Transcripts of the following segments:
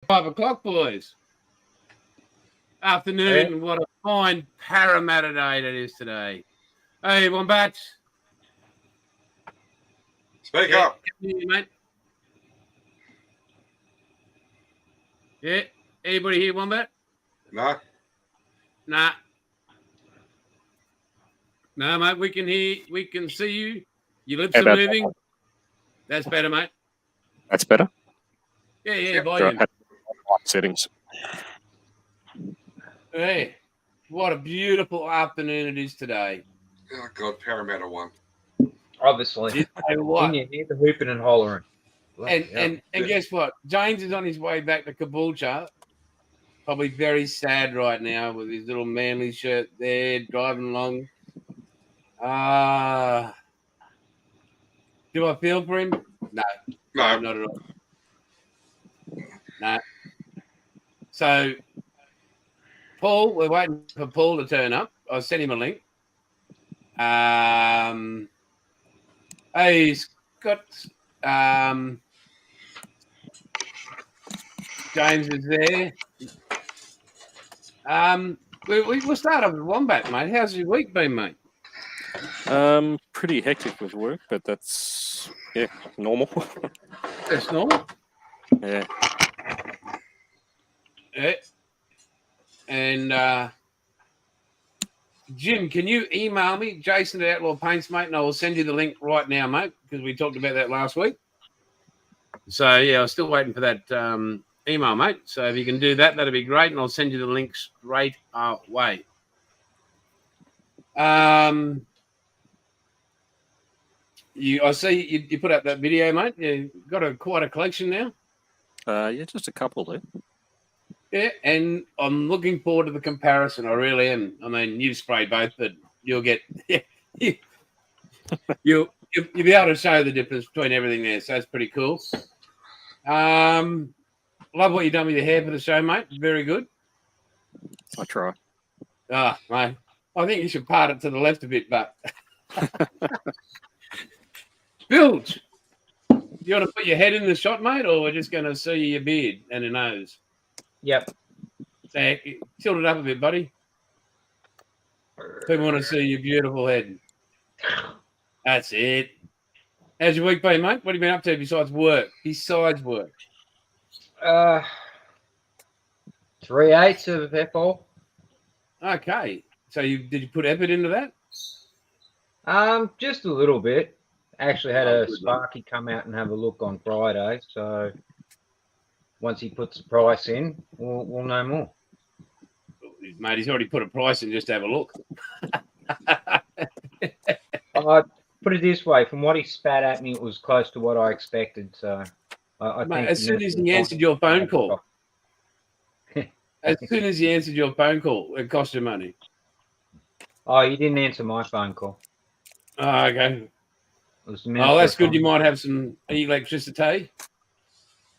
5 o'clock, boys. Yeah. Afternoon. What a fine Parramatta day it is today. Hey, Wombats. Speak up. Can you hear me, mate? Yeah. Anybody here, Wombat? No? Nah. No, mate. We can hear. We can see you. Your lips How are about moving. That's better, mate. That's better? Yeah. Yep. Volume. Settings. Hey, what a beautiful afternoon it is today. Oh, God, Parramatta won. Obviously. You know In what? you hear the hooping and hollering. And guess what? James is on his way back to Caboolture. Probably very sad right now with his little Manly shirt there, driving along. Do I feel for him? No, not at all. No. So, Paul, we're waiting for Paul to turn up. I'll send him a link. Hey, Scott. James is there. We'll start off with Wombat, mate. How's your week been, mate? Pretty hectic with work, but that's normal. That's normal. Yeah. Yeah. And Jim, can you email me, Jason at Outlaw Paints, mate, and I will send you the link right now, mate, because we talked about that last week. So, yeah, I'm still waiting for that email, mate. So if you can do that, that'd be great, and I'll send you the link straight away. I see you put up that video, mate. You've got quite a collection now. Just a couple there. Yeah, and I'm looking forward to the comparison. I really am. I mean, you've sprayed both, but you'll get you'll be able to show the difference between everything there. So that's pretty cool. Love what you've done with your hair for the show, mate. Very good. I try. Mate, I think you should part it to the left a bit, but Bilge, you want to put your head in the shot, mate, or we're just going to see your beard and your nose? Yep. Tilt it up a bit, buddy. People want to see your beautiful head. That's it. How's your week been, mate? What have you been up to besides work? 3/8 of F4. Okay. So did you put effort into that? Just a little bit. Actually had a good, Sparky come out and have a look on Friday, so once he puts the price in, we'll know more. Mate, he's already put a price in just to have a look. I put it this way, from what he spat at me, it was close to what I expected. So I Mate, think as soon as he answered your phone call, it cost you money. Oh, you didn't answer my phone call. Oh, okay. Oh, that's good. You might have some electricity.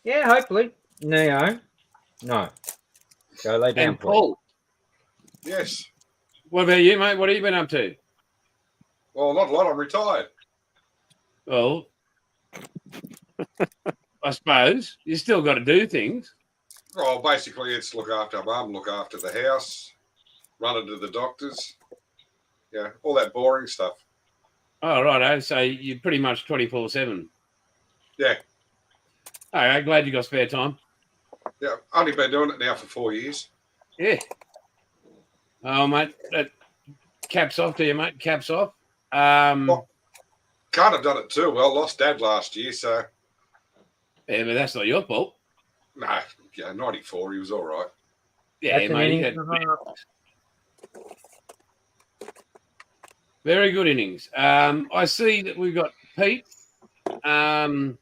Yeah, hopefully. No. Go lay down, And Paul. Yes. What about you, mate? What have you been up to? Well, not a lot. I'm retired. Well, I suppose you still got to do things. Well, basically, it's look after mum, look after the house, run it to the doctors. Yeah, all that boring stuff. Oh, right. So you're pretty much 24/7. Yeah. Okay, glad you got spare time. Yeah, only been doing it now for 4 years. Yeah. Oh, mate, that caps off to you, mate. Caps off. Well, can't have done it too well. Lost Dad last year, so. Yeah, but that's not your fault. No, 94. He was all right. Yeah, mate. Very good innings. I see that we've got Pete hanging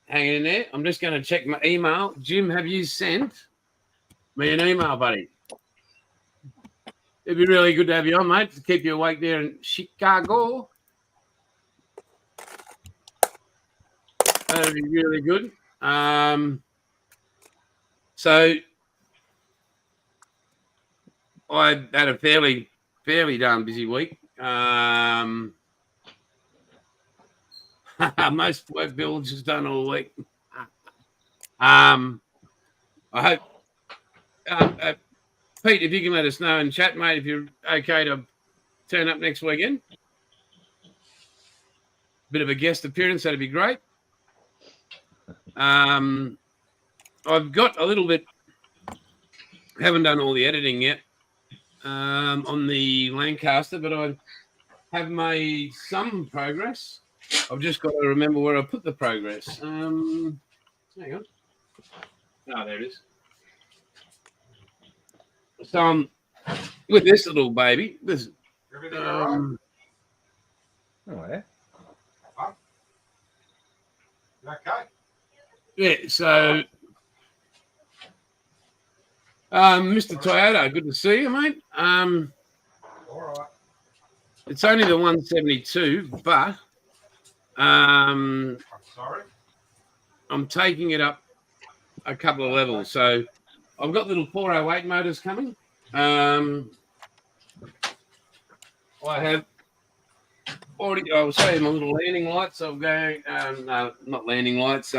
in there. I'm just going to check my email. Jim, have you sent me an email, buddy? It'd be really good to have you on, mate, to keep you awake there in Chicago. That'd be really good. So I had a fairly darn busy week. Most work Bilge has done all week. I hope, Pete, if you can let us know in chat, mate, if you're okay to turn up next weekend. Bit of a guest appearance, that'd be great. I've got a little bit, haven't done all the editing yet on the Lancaster, but I have made some progress. I've just got to remember where I put the progress. Hang on. Oh, there it is. So with this little baby, this Everything all right? Oh, yeah. Okay. yeah, so Mr. Toyota, good to see you, mate. All right. It's only the 172, but I'm sorry. I'm taking it up a couple of levels. So I've got little 408 motors coming. I have already, I'll show you my little landing lights. I'm going, no, not landing lights,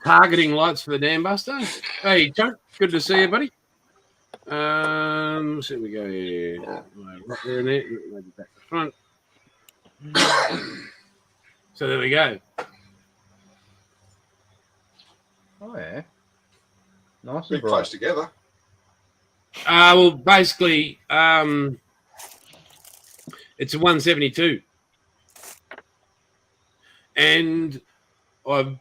targeting lights for the Dam Buster. Hey, Chuck, good to see you, buddy. Let's see if we go here. Right there and there, maybe back to front. So there we go. Oh, yeah. Nice Be and bright. close together. Well, basically, it's a 172, and I'm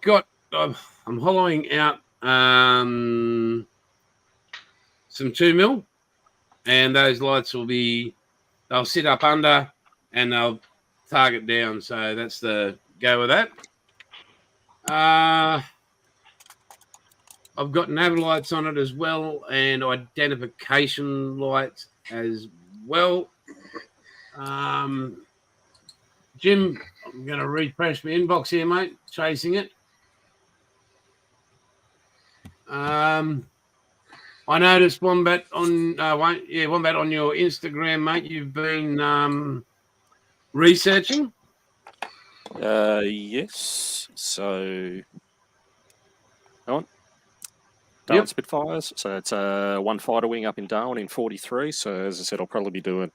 hollowing out some 2mm, and those lights they'll sit up under and they'll target down. So that's the go with that. I've got nav lights on it as well, and identification lights as well. Jim, I'm going to refresh my inbox here, mate. Chasing it. I noticed Wombat on Wombat on your Instagram, mate. You've been researching. Yes. So, on. Darwin Spitfires. So it's one fighter wing up in Darwin in 43. So as I said, I'll probably be doing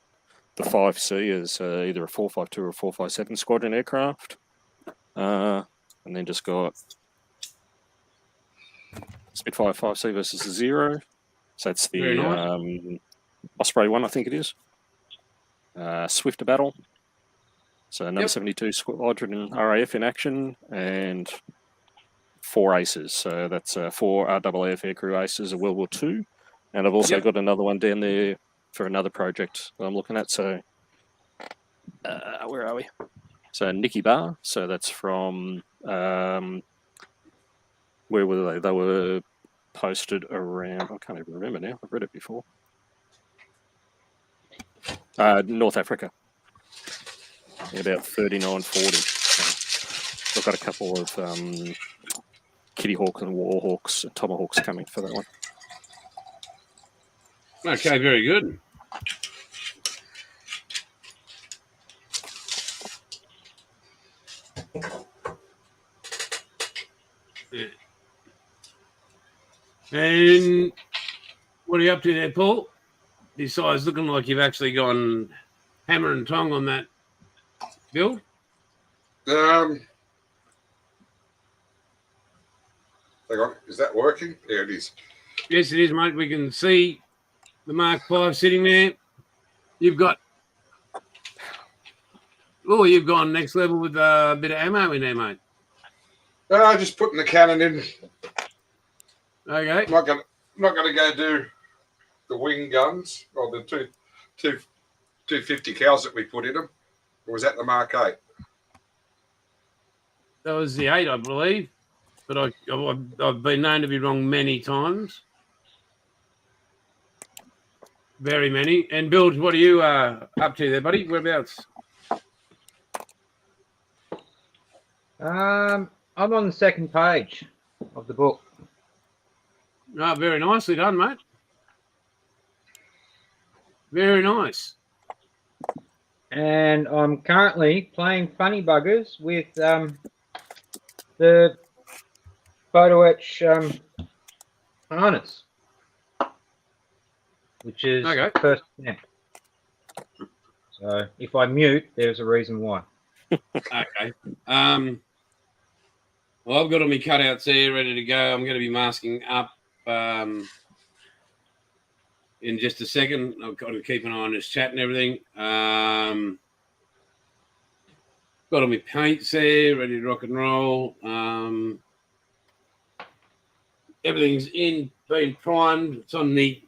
the 5C as either a 452 or a 457 squadron aircraft, and then just got Spitfire 5C versus the 0. So that's the nice. Osprey one, I think it is. Swifter battle. So number 72 squadron RAF in action, and 4 aces. So that's 4 RAAF aircrew aces of World War II. And I've also got another one down there for another project that I'm looking at. So where are we? So Nicky Bar. So that's from where were they? They were posted around, I can't even remember now. I've read it before. North Africa. About 3940. So I've got a couple of Kitty Hawks and Warhawks and Tomahawks coming for that one. Okay, very good. Yeah. And what are you up to there, Paul? Besides looking like you've actually gone hammer and tong on that build? Hang on, is that working? Yeah, it is. Yes, it is, mate. We can see the Mark V sitting there. You've gone next level with a bit of ammo in there, mate. Just putting the cannon in. Okay. Not gonna go do the wing guns or the 250 cals that we put in them. Or was that the Mark 8? That was the 8, I believe. But I've been known to be wrong many times. Very many. And Bill, what are you up to there, buddy? Whereabouts? I'm on the second page of the book. Oh, very nicely done, mate. Very nice. And I'm currently playing funny buggers with the photo etch harness, which is Okay. first attempt. So if I mute, there's a reason why. Okay. Well, I've got all my cutouts there ready to go. I'm going to be masking up in just a second. I've got to keep an eye on this chat and everything. Got all my paints there, ready to rock and roll. Everything's in, been primed. It's on the.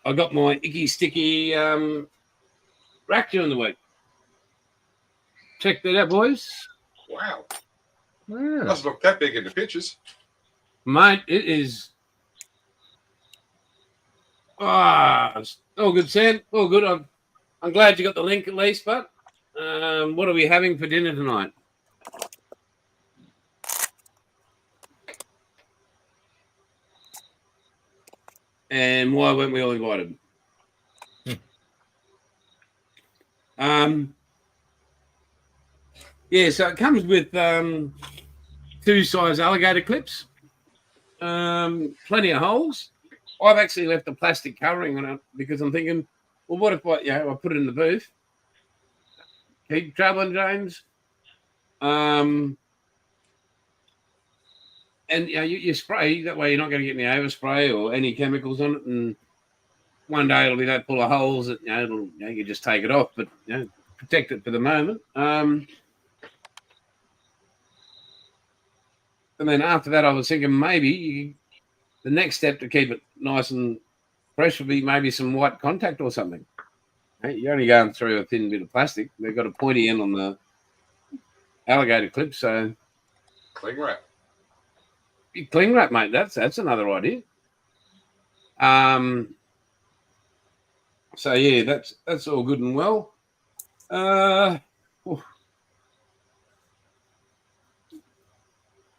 I got my icky sticky rack during the week. Check that out, boys. Wow. Yeah. Doesn't look that big in the pictures. Mate, it is. It's all good, Sam. All good. I'm glad you got the link at least, but what are we having for dinner tonight? And why weren't we all invited? Yeah, so it comes with 2 size alligator clips, plenty of holes. I've actually left the plastic covering on it because I'm thinking, well, what if I put it in the booth? Keep traveling, James. And you spray that way. You're not going to get any overspray or any chemicals on it. And one day it'll be that full of holes that you just take it off, but protect it for the moment. And then after that, I was thinking maybe the next step to keep it nice and fresh would be maybe some white contact or something. You're only going through a thin bit of plastic. They've got a pointy end on the alligator clip, so Cling wrap. cling wrap, mate. That's another idea. So yeah, that's all good and well.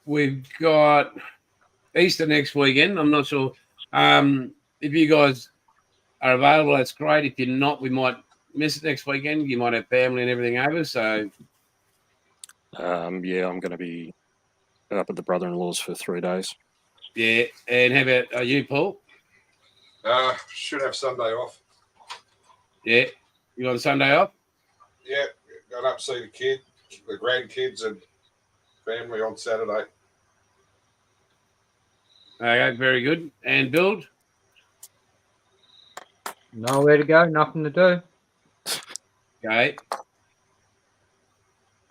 We've got Easter next weekend. I'm not sure if you guys are available. That's great. If you're not, we might miss it next weekend. You might have family and everything over. So yeah, I'm going to be up at the brother-in-law's for 3 days. yeah. And how about you, Paul? Should have Sunday off. Yeah, you got a Sunday off? Yeah, going up to see the grandkids and family on Saturday. Okay, very good. And build? Nowhere to go, nothing to do. Okay.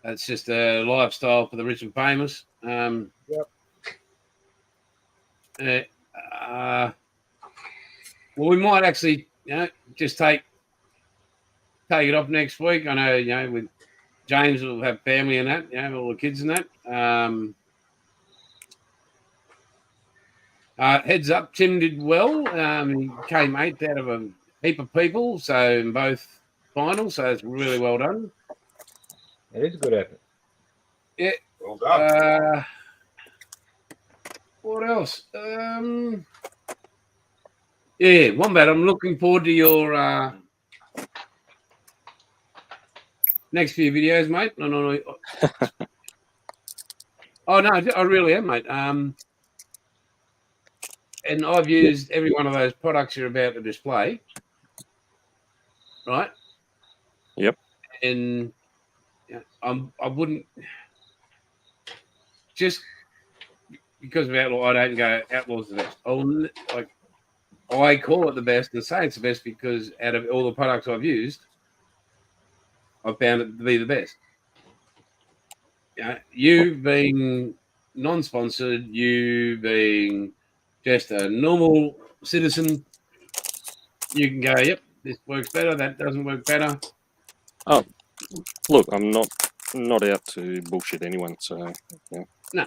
That's just a lifestyle for the rich and famous. Yep. Well, we might actually, just take it off next week. I know, with James will have family and that, all the kids and that. Heads up, Tim did well. He came 8th out of a heap of people, so in both finals. So it's really well done. It is a good effort. Yeah. Well done. What else? Yeah, Wombat, I'm looking forward to your next few videos, mate. No. Oh, no, I really am, mate. And I've used every one of those products you're about to display, right? Yep. And I wouldn't just because of Outlaw, I don't go Outlaw's the best. I call it the best and say it's the best because out of all the products I've used, I've found it to be the best. You being non-sponsored, you being just a normal citizen, you can go, yep, this works better, that doesn't work better. Oh, look, I'm not out to bullshit anyone, so yeah. No.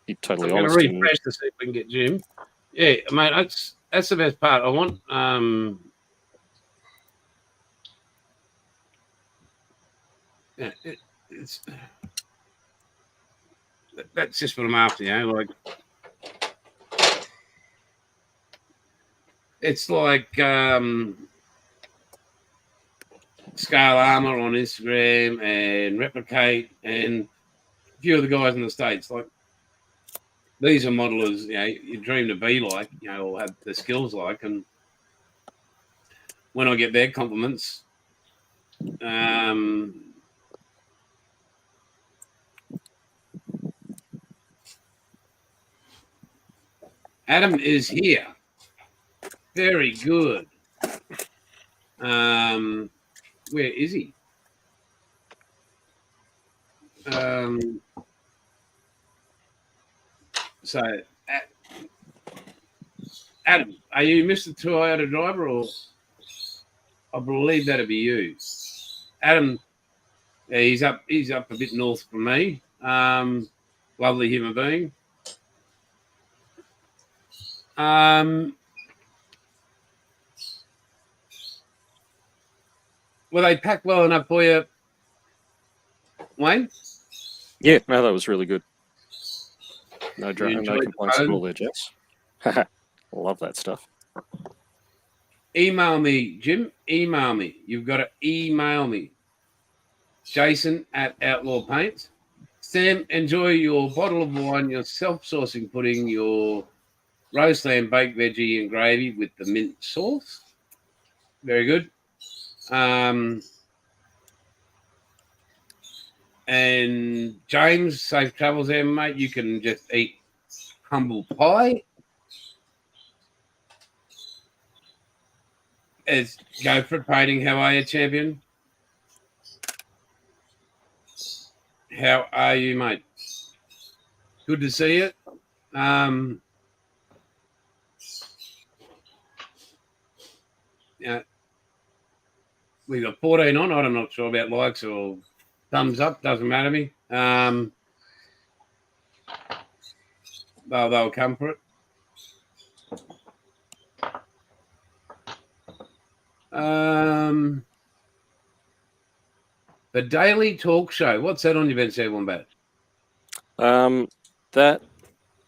Be totally I'm honest. going to refresh to see if we can get Jim. Yeah, mate, that's the best part. I want that's just what I'm after, like it's like Scale Armor on Instagram and Replicate and a few of the guys in the States. Like these are modelers, you dream to be like, or have the skills like. And when I get their compliments, Adam is here. Very good. Where is he? So, Adam, are you Mr. Toyota driver, or I believe that'd be you? Adam, he's up a bit north from me. Lovely human being. Were they packed well enough for you, Wayne? Yeah, no, that was really good. No You complaints enjoyed at the all there, Jess. Love that stuff. Email me, Jim. Email me. You've got to email me. Jason at Outlaw Paints. Sam, enjoy your bottle of wine, your self-sourcing pudding, your roast lamb baked veggie and gravy with the mint sauce. Very good. And James, safe travels there, mate. You can just eat humble pie. As Go for it painting. How are you, champion? How are you, mate? Good to see you. Yeah, we got 14 on. I'm not sure about likes or thumbs up. Doesn't matter to me. They'll come for it. The Daily Talk Show. What's that on your bench there, Wombat? That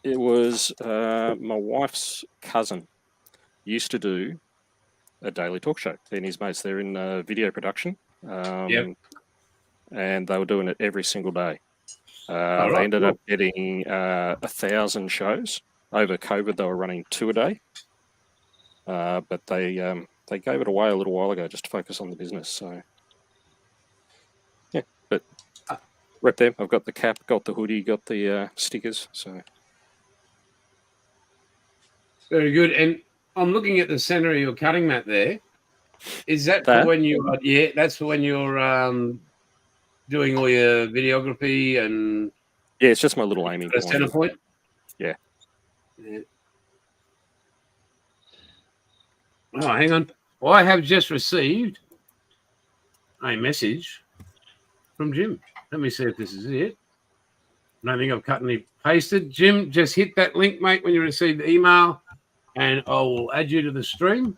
it was my wife's cousin used to do a daily talk show. He and his mates, they're in video production. Yep. And they were doing it every single day. Right, they ended cool. up getting 1,000 shows. Over COVID, they were running 2 a day. But they gave it away a little while ago just to focus on the business. So, yeah, but rep them. I've got the cap, got the hoodie, got the stickers. So Very good. And I'm looking at the center of your cutting mat there. Is that for when you? Yeah, that's for when you're doing all your videography and. Yeah, it's just my little aiming point. Center point. Yeah. Oh, hang on. Well, I have just received a message from Jim. Let me see if this is it. I don't think I've cut and pasted. Jim, just hit that link, mate, when you receive the email, and I will add you to the stream.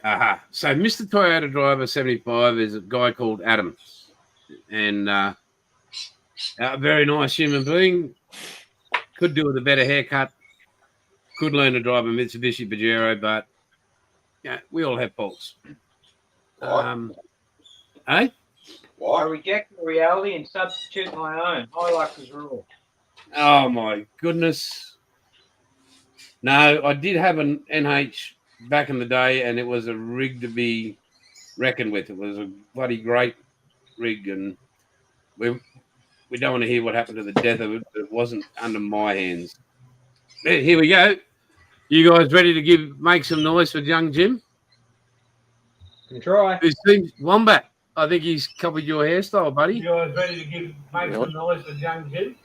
Aha. So Mr. Toyota Driver 75 is a guy called Adam. And a very nice human being. Could do with a better haircut. Could learn to drive a Mitsubishi Pajero, but we all have faults. Why? I reject the reality and substitute my own. I like his rule. Oh, my goodness. No, I did have an NH back in the day, and it was a rig to be reckoned with. It was a bloody great rig, and we don't want to hear what happened to the death of it. It wasn't under my hands. Here we go. You guys ready to make some noise for young Jim? Can try. This seems Wombat. I think he's copied your hairstyle, buddy. You guys ready to make some noise for young Jim?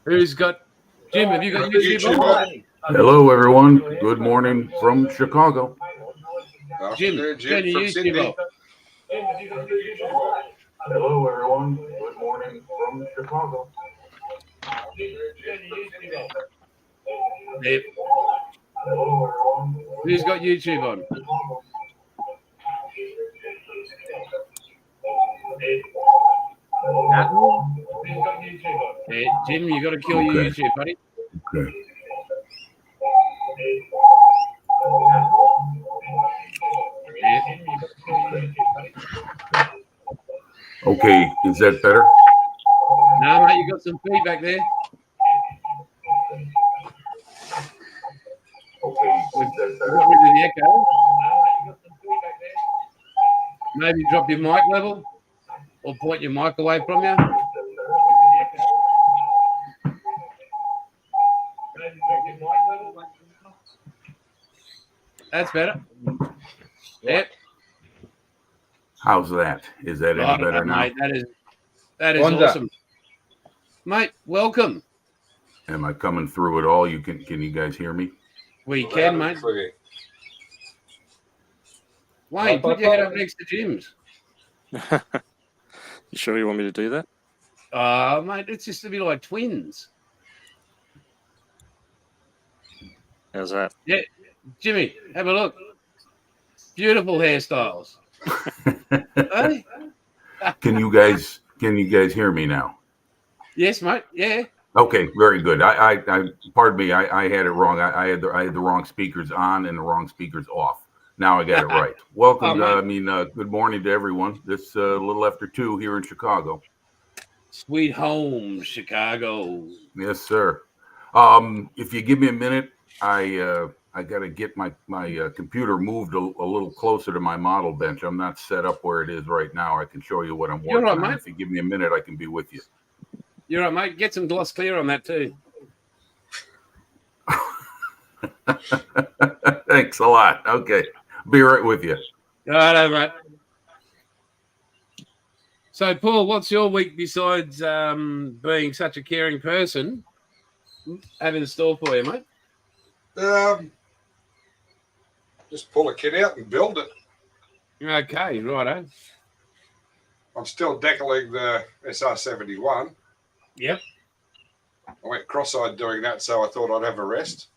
Who's got Jim? Have you got YouTube on? Hello, everyone. Good morning from Chicago. Jim, Jim turn your from YouTube Sydney. off. Hello, everyone. Good morning from Chicago. Yep. Who's got YouTube on? Yeah, Jim, you got to kill your YouTube, buddy. Okay. Okay, is that better? No, mate, you got some feedback there. Okay, We've is that got better? rid of the echo. Maybe drop your mic level or point your mic away from you. That's better. Yep. How's that? Is that I any don't better know, now? mate. That is Bonza. awesome. Mate, welcome. Am I coming through at all? Can you guys hear me? We can, mate. Clear. Wayne, put your head up next to Jim's. You sure you want me to do that? Mate, it's just to be like twins. How's that? Yeah, Jimmy, have a look. Beautiful hairstyles. Hey? Can you guys hear me now? Yes, mate. Yeah. Okay, very good. I pardon me. I had it wrong. I had the wrong speakers on and the wrong speakers off. Now I got it right. Welcome. Oh, mate. Good morning to everyone. This a little after 2 here in Chicago. Sweet home, Chicago. Yes, sir. If you give me a minute, I got to get my computer moved a little closer to my model bench. I'm not set up where it is right now. I can show you what I'm You're working right, on. mate. If you give me a minute, I can be with you. You're right, mate. Get some gloss clear on that too. Thanks a lot. Okay, be right with you. Right, mate. So, Paul, what's your week besides being such a caring person have in store for you, mate? Just pull a kit out and build it. Okay, righto. I'm still decaling the SR71. Yep. I went cross-eyed doing that, so I thought I'd have a rest.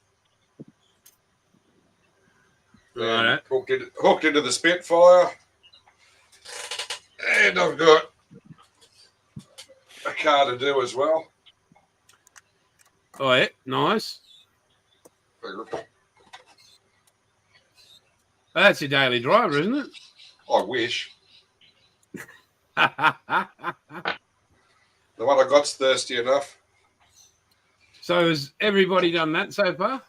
Righto. Hooked into the Spitfire. And I've got a car to do as well. Oh, yeah. Nice. That's your daily driver, isn't I wish. it? The one I got's thirsty enough. So has everybody done that so far?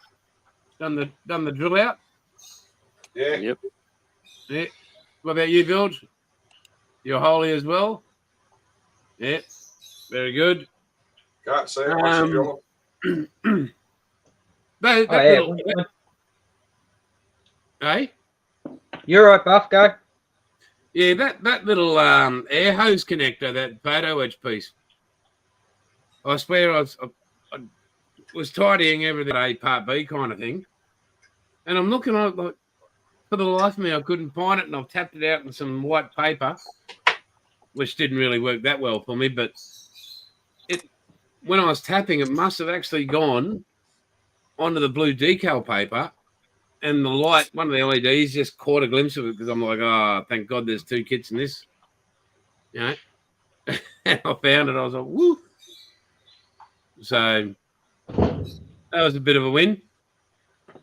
Done the drill out? Yeah. Yep. Yeah. What about you, Build? You're holy as well? Yeah. Very good. Can't see it once you drill them. That Oh, yeah. little, hey? You're right, Buff. Go. Yeah, that little air hose connector, that photo edge piece. I swear I was tidying everything A, part B kind of thing. And I'm looking at it like, for the life of me, I couldn't find it, and I've tapped it out in some white paper, which didn't really work that well for me. But when I was tapping, it must have actually gone onto the blue decal paper, and the light, one of the LEDs, just caught a glimpse of it because I'm like, oh, thank God there's two kits in this. You know? And I found it. I was like, woo. So that was a bit of a win.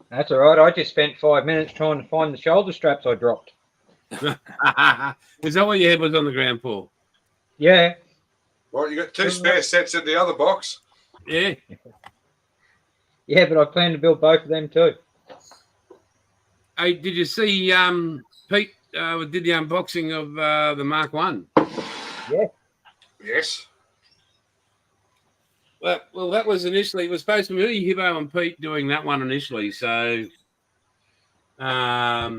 That's all right. I just spent 5 minutes trying to find the shoulder straps I dropped. Is that what your head was on the ground for? Yeah. Well, you got two spare sets in the other box. Yeah. Yeah, but I plan to build both of them too. Hey, did you see Pete did the unboxing of the Mark 1? Yeah. Yes. Well, that was initially, it was supposed to be Hibbo and Pete doing that one initially. So, yeah,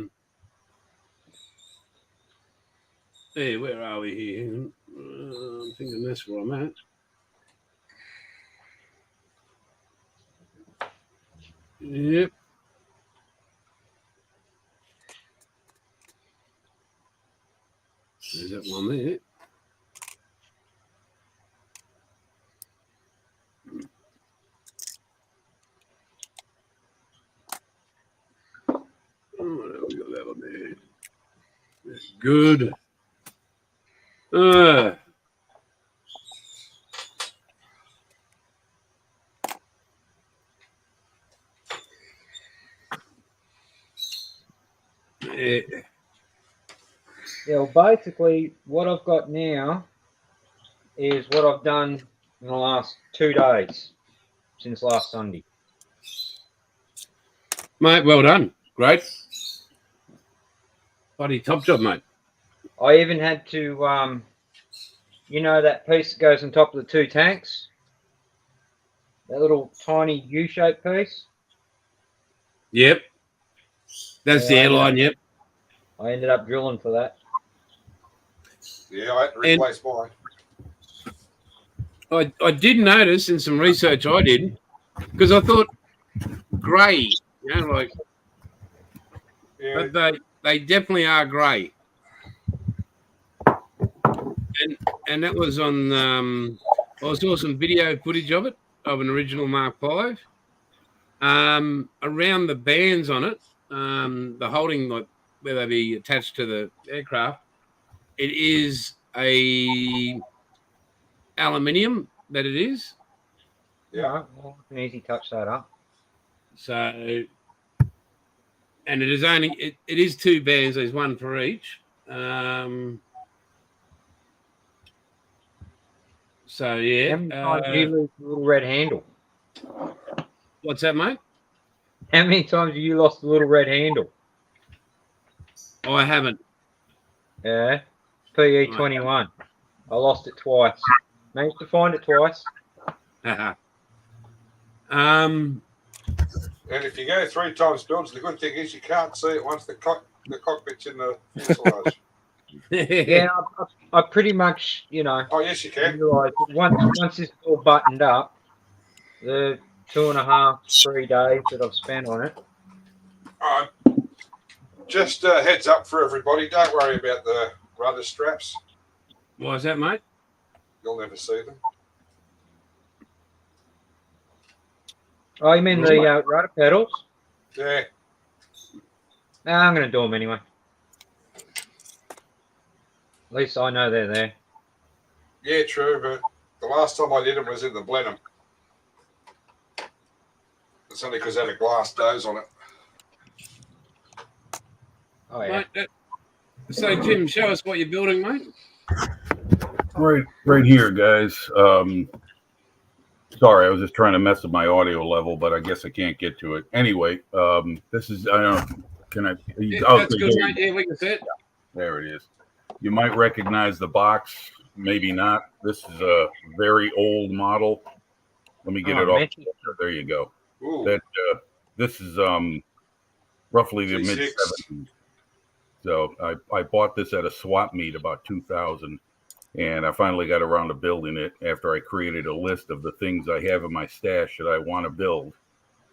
where are we here? I'm thinking that's where I'm at. Yep. There's that one there. Oh, we got that one there. That's good. Yeah. Yeah, well, basically, what I've got now is what I've done in the last 2 days since last Sunday. Mate, well done. Great. Bloody top job, mate. I even had to, you know, that piece that goes on top of the 2 tanks? That little tiny U-shaped piece? Yep. That's the Yeah, airline, yep. I ended up drilling for that. Yeah, I had to replace mine. I did notice in some research I did, because I thought grey, you know, like, Yeah, but they definitely are grey. And that was on, I saw some video footage of it, of an original Mark V. Around the bands on it, the holding, like where they be attached to the aircraft, it is a aluminium that it is. Yeah. All right, well, I can easily touch that up. So, and it is only it is 2 bands. There's one for each. So yeah. How many times do you lose the little red handle? What's that, mate? How many times have you lost the little red handle? Oh, I haven't. Yeah, PE21. I lost it twice. Managed to find it twice. And if you go 3 times builds, the good thing is you can't see it once the cockpit's in the fuselage. Yeah, I pretty much, you know, Oh, yes, you can. realised that once it's all buttoned up, the 2.5, 3 days that I've spent on it. Just a heads up for everybody. Don't worry about the rudder straps. Why is that, mate? You'll never see them. Oh, you mean the rudder pedals? Yeah. Nah, I'm going to do them anyway. At least I know they're there. Yeah, true, but the last time I did them was in the Blenheim. It's only because it had a glass nose on it. Oh, yeah. Mate, so, Jim, show us what you're building, mate. Right here, guys. Sorry, I was just trying to mess with my audio level, but I guess I can't get to it. Anyway, this is, I don't know, can I? Yeah, oh, that's good, mate. Yeah, we can see it. There it is. You might recognize the box, maybe not. This is a very old model. Let me get it off. There you go. Ooh. That this is roughly the mid G6. 70s. So I bought this at a swap meet about 2000, and I finally got around to building it after I created a list of the things I have in my stash that I want to build,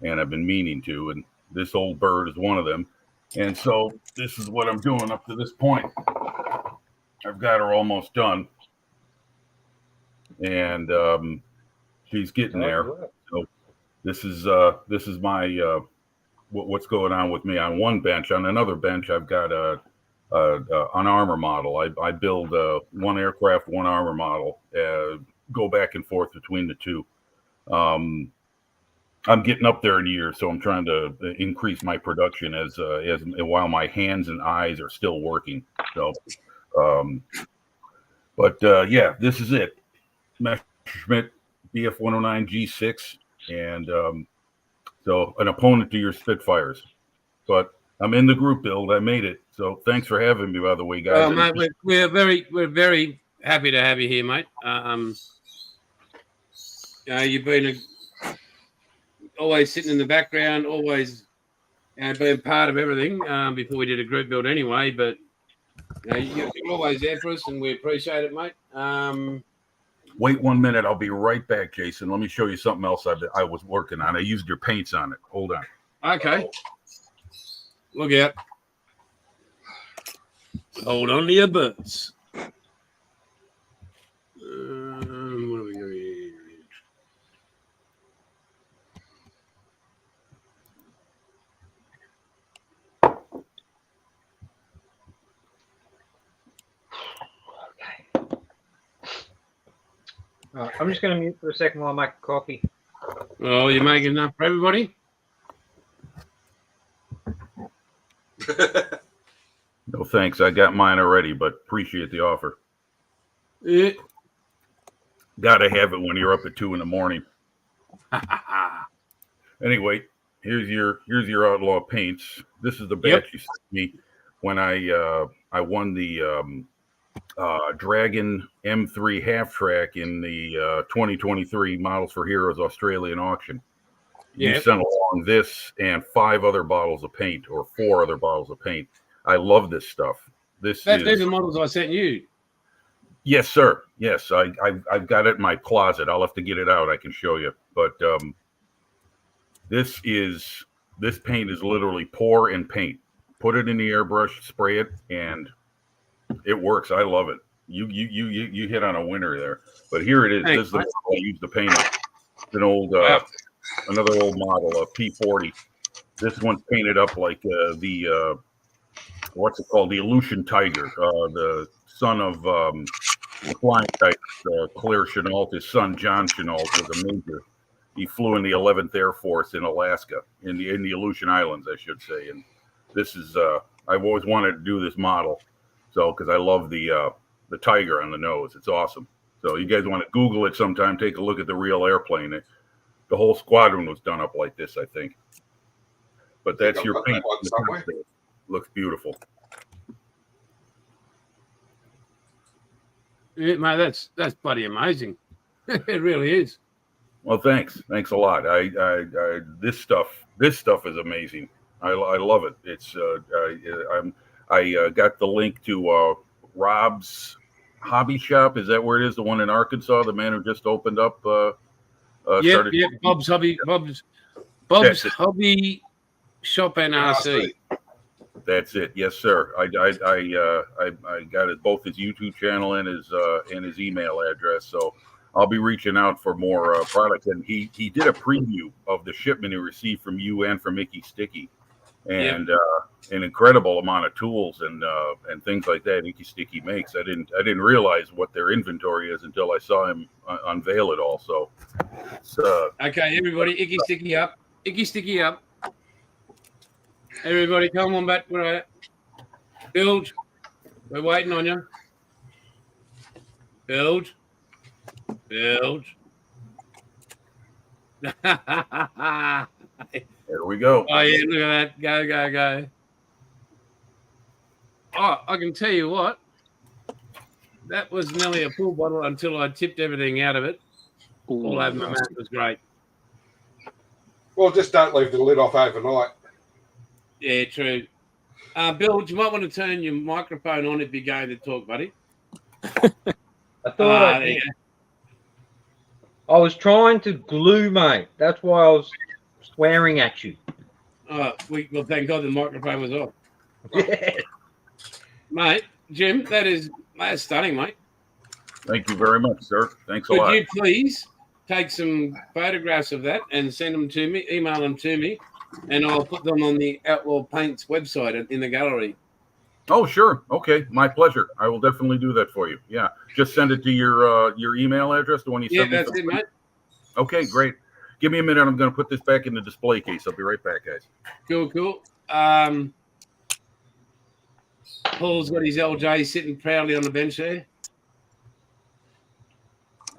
and I've been meaning to, and this old bird is one of them. And so this is what I'm doing up to this point. I've got her almost done, and she's getting there. So this is my what's going on with me on one bench. On another bench, I've got an armor model. I build one aircraft, one armor model. Go back and forth between the two. I'm getting up there in years, so I'm trying to increase my production as while my hands and eyes are still working. So, yeah, this is it. Messerschmitt BF-109 G6, and so an opponent to your Spitfires. But I'm in the group build. I made it. So thanks for having me, by the way, guys. Well, mate, we're very happy to have you here, mate. You've been always sitting in the background, always being part of everything before we did a group build anyway. But you're always there for us, and we appreciate it, mate. Wait 1 minute. I'll be right back, Jason. Let me show you something else I was working on. I used your paints on it. Hold on. Okay. Look out. Hold on to your butts. What are we doing here? I'm just going to mute for a second while I make a coffee. Oh, you're making enough for everybody? No, thanks. I got mine already, but appreciate the offer. Yeah. Gotta have it when you're up at 2 a.m. Anyway, here's your outlaw paints. This is the batch you sent me when I won the Dragon M3 half track in the 2023 Models for Heroes Australian auction. You sent along this and 5 other bottles of paint, or 4 other bottles of paint. I love this stuff. That's the models I sent you. Yes, sir. Yes, I've got it in my closet. I'll have to get it out. I can show you. But this paint is literally pour and paint. Put it in the airbrush, spray it, and it works. I love it. You hit on a winner there. But here it is. Thanks, this is the model I used to paint it. It's an old another old model, a P40. This one's painted up like the what's it called? The Aleutian Tiger, the son of the Flying Tiger, Claire Chenault. His son John Chenault was a major. He flew in the 11th Air Force in Alaska, in the Aleutian Islands, I should say. And this is I've always wanted to do this model, so because I love the tiger on the nose. It's awesome. So you guys want to Google it sometime? Take a look at the real airplane. The whole squadron was done up like this, I think. But that's your paint. Looks beautiful. Yeah, mate, that's bloody amazing. It really is. Well, thanks a lot. This stuff is amazing. I love it. It's I got the link to Rob's Hobby Shop. Is that where it is? The one in Arkansas, the man who just opened up. Bob's Hobby Shop and RC. That's it. Yes, sir. I got both his YouTube channel and his email address. So I'll be reaching out for more product. And he did a preview of the shipment he received from you and from Icky Sticky, and an incredible amount of tools and things like that Icky Sticky makes. I didn't realize what their inventory is until I saw him unveil it all. So okay, everybody, Icky Sticky up. Icky Sticky up. Everybody, come on back. Bilge, we're waiting on you. Bilge. There we go. Oh, yeah, look at that. Go. Oh, I can tell you what. That was nearly a full bottle until I tipped everything out of it. All over my mouth. Was great. Well, just don't leave the lid off overnight. Yeah, true. Bill, you might want to turn your microphone on if you're going to talk, buddy. I thought I was trying to glue, mate. That's why I was swearing at you. Well, thank God the microphone was off. Yeah. Mate, Jim, that's stunning, mate. Thank you very much, sir. Thanks a lot. Could you please take some photographs of that and send them to me, email them to me, and I'll put them on the Outlaw Paints website in the gallery. Oh, sure. Okay. My pleasure. I will definitely do that for you. Yeah. Just send it to your email address, the one you sent me. Yeah, that's it, mate. Okay, great. Give me a minute. I'm going to put this back in the display case. I'll be right back, guys. Cool. Paul's got his LJ sitting proudly on the bench there.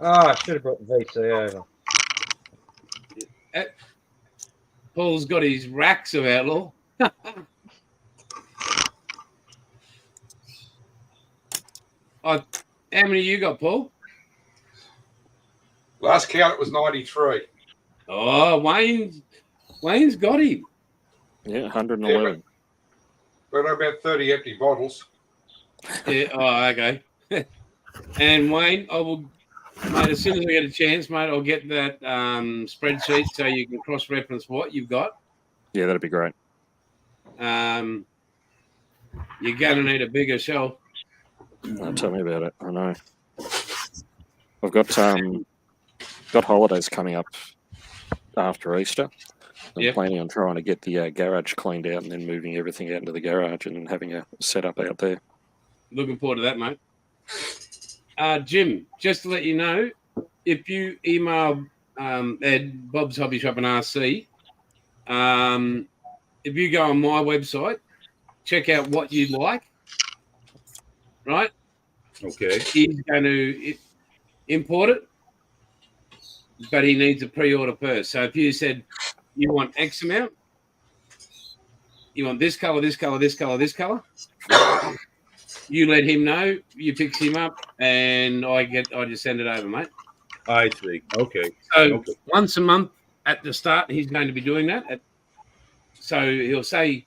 Oh, I should have brought the VC over. Paul's got his racks of Outlaw. How many you got, Paul? Last count, it was 93. Oh, Wayne's got him. Yeah, 111. But about 30 empty bottles. Yeah. Oh, okay. And Wayne, mate, as soon as I get a chance, mate, I'll get that spreadsheet so you can cross-reference what you've got. Yeah, that'd be great. You're going to need a bigger shelf. Tell me about it. I know. I've got holidays coming up after Easter. I'm planning on trying to get the garage cleaned out and then moving everything out into the garage and having a setup out there. Looking forward to that, mate. Jim, just to let you know, if you email Ed, Bob's Hobby Shop and RC, if you go on my website, check out what you'd like, right? Okay. He's going to import it, but he needs a pre-order first. So if you said you want X amount, you want this color, this color, this color, this color, you let him know, you fix him up, and I just send it over, mate. I see. Okay. So Okay. once a month at the start, he's going to be doing that. So he'll say,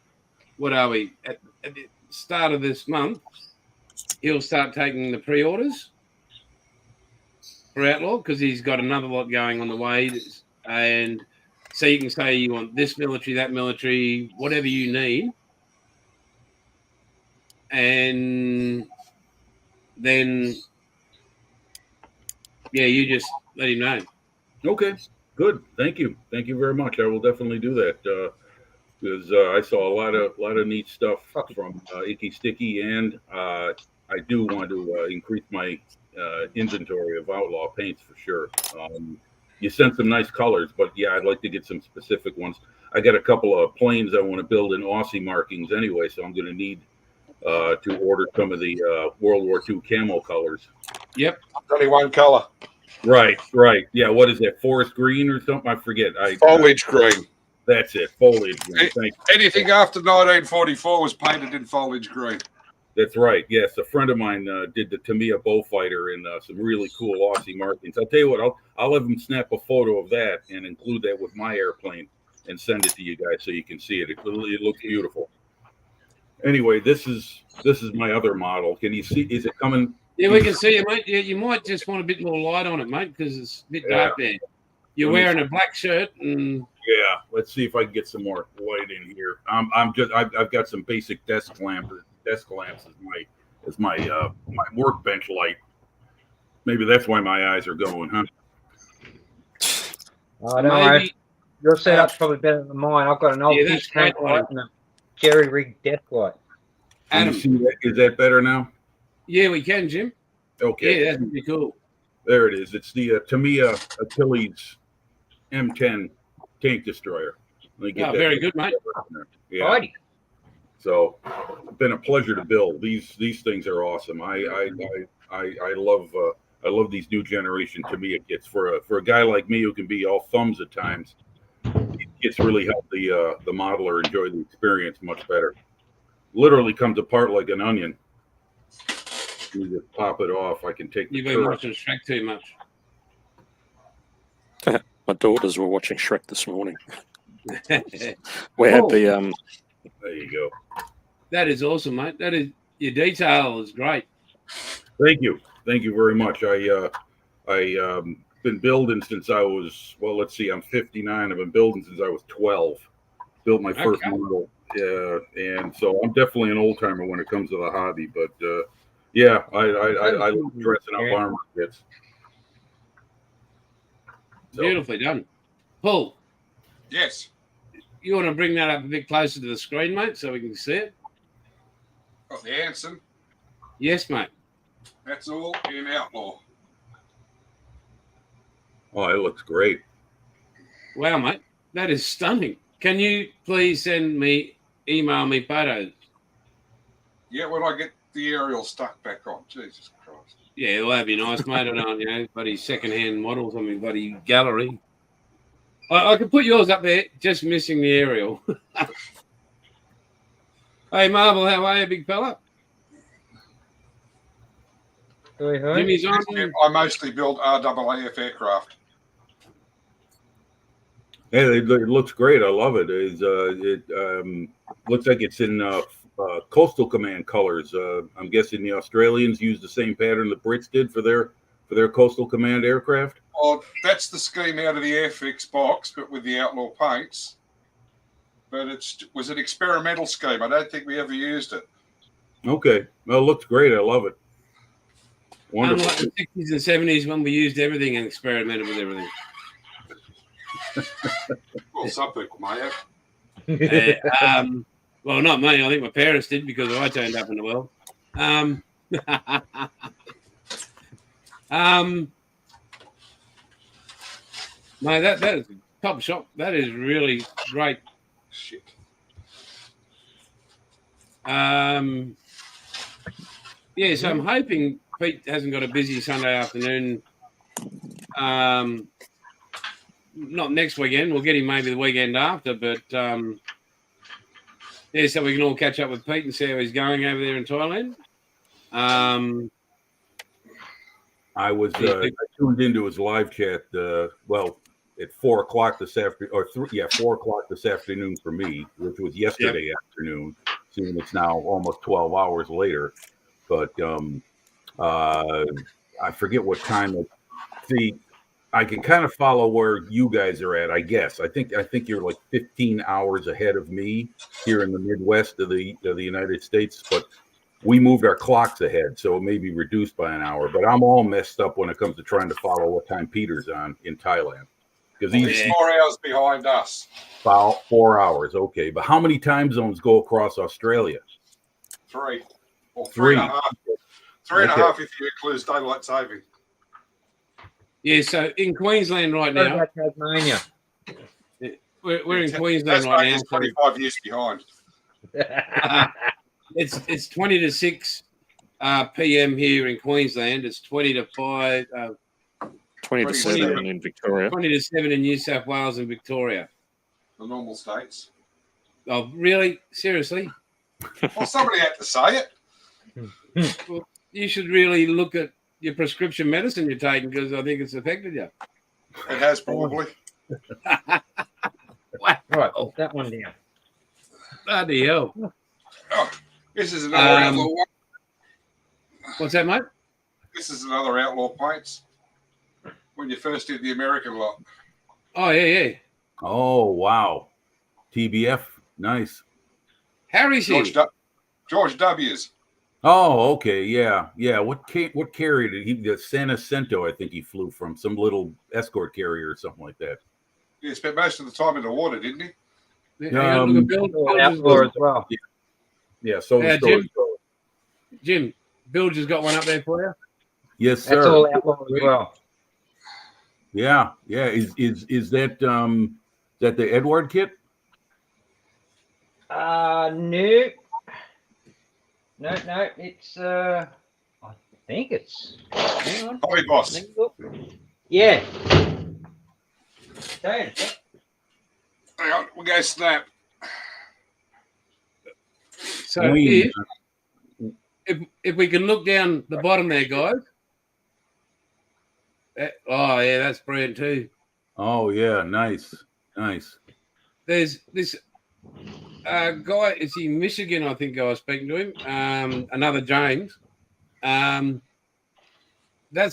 what are we? At the start of this month, he'll start taking the pre-orders for Outlaw because he's got another lot going on the way. And so you can say you want this military, that military, whatever you need. And then, yeah, you just let him know. Okay. Good. Thank you. Thank you very much. I will definitely do that because I saw a lot of neat stuff from Icky Sticky, and I do want to increase my inventory of Outlaw paints for sure. You sent some nice colors, but yeah, I'd like to get some specific ones. I got a couple of planes I want to build in Aussie markings anyway, so I'm going to need to order some of the World War II camo colors. Yep. Only one color. Right. Yeah, what is that? Forest green or something? I forget. Foliage green. That's it. Foliage green. Thank you. Anything after 1944 was painted in foliage green. That's right. Yes, a friend of mine did the Tamiya Bowfighter in some really cool Aussie markings. I'll tell you what. I'll have him snap a photo of that and include that with my airplane and send it to you guys so you can see it. It looks beautiful. Anyway, this is my other model. Can you see? Is it coming? Yeah, we can see it, mate. Yeah, you might just want a bit more light on it, mate, because it's a bit dark there. You're wearing a black shirt, and yeah. Let's see if I can get some more light in here. I've got some basic desk lamps. Desk lamps as my workbench light. Maybe that's why my eyes are going, huh? I don't know. Your setup's probably better than mine. I've got an old that's tank great, light and a jerry rig desk light. Can you see that? Is that better now? Yeah, we can, Jim. Okay. Yeah, that's pretty cool. There it is. It's the Tamiya Achilles M10 tank destroyer. Very good, mate. Yeah. Righty. So, it's been a pleasure to build. These things are awesome. I love these new generation Tamiya kits. For a guy like me who can be all thumbs at times, these kits really help the modeler enjoy the experience much better. Literally comes apart like an onion. You just pop it off. I can take. You've been watching Shrek too much. My daughters were watching Shrek this morning. We had the There you go. That is awesome, mate. That is your detail is great. Thank you very much. I been building since I was let's see, I'm 59. I've been building since I was 12. Built my first model, and so I'm definitely an old timer when it comes to the hobby. But yeah, I love dressing up armor kits. So. Beautifully done, Paul. Yes. You want to bring that up a bit closer to the screen, mate, so we can see it? Got the Anson. Yes, mate. That's all in Outlaw. Oh, it looks great. Wow, mate. That is stunning. Can you please email me photos? Yeah, when I get the aerial stuck back on. Jesus Christ. Yeah, well, that'd be nice, mate. I don't bloody second-hand models on my bloody gallery. I could put yours up there, just missing the aerial. Hey, Marvel, how are you, big fella? Jimmy's on. I mostly build RAAF aircraft. Yeah, it looks great. I love it. It looks like it's in Coastal Command colors. I'm guessing the Australians used the same pattern the Brits did for their Coastal Command aircraft. Well, that's the scheme out of the Airfix box, but with the Outlaw paints. But it was an experimental scheme. I don't think we ever used it. Okay. Well, it looks great. I love it. Wonderful. Unlike the 60s and 70s when we used everything and experimented with everything. Well, some people may have. Well, not me. I think my parents did because I turned up in the world. No, that is top shot. That is really great. Shit. Yeah, so I'm hoping Pete hasn't got a busy Sunday afternoon. not next weekend. We'll get him maybe the weekend after, but yeah, so we can all catch up with Pete and see how he's going over there in Thailand. I tuned into his live chat. At 4 o'clock this afternoon, or 4 o'clock this afternoon for me, which was yesterday afternoon. Seeing it's now almost 12 hours later, but I forget what time. I can kind of follow where you guys are at. I guess I think you're like 15 hours ahead of me here in the Midwest of the United States, but we moved our clocks ahead, so it may be reduced by an hour. But I'm all messed up when it comes to trying to follow what time Peter's on in Thailand. Because he's 4 hours behind us. About 4 hours, okay. But how many time zones go across Australia? 3. Or 3.5. 3.5 if you include daylight saving. Yeah, so in Queensland right now. Tasmania. We're in Queensland right now. 25 years behind. It's 20 to 6 p.m. here in Queensland. It's 20 to 5. 20 to 7 in Victoria. 20 to 7 in New South Wales and Victoria. The normal states. Oh, really? Seriously? Well, somebody had to say it. Well, you should really look at your prescription medicine you're taking because I think it's affected you. It has probably. Wow. Right, put that one down. Bloody hell. Oh, this is another outlaw one. What's that, mate? This is another outlaw paints. When you first did the American lot. Oh, yeah. Oh, wow. TBF. Nice. Harry's here. George W's. Oh, okay. Yeah. What carrier did he? The San Jacinto, I think he flew from some little escort carrier or something like that. He spent most of the time in the water, didn't he? Outlaw as well. Yeah. So Jim, Bill just got one up there for you. Yes, sir. That's all outlaw as well. Yeah. Is that the Eduard kit? No. It's I think it's Hobby Boss. Yeah. Hang on, we'll go snap. So if we can look down the bottom there, guys. Oh yeah, that's brilliant too. Oh yeah, nice. There's this guy. Is he Michigan? I think I was speaking to him. Another James. That's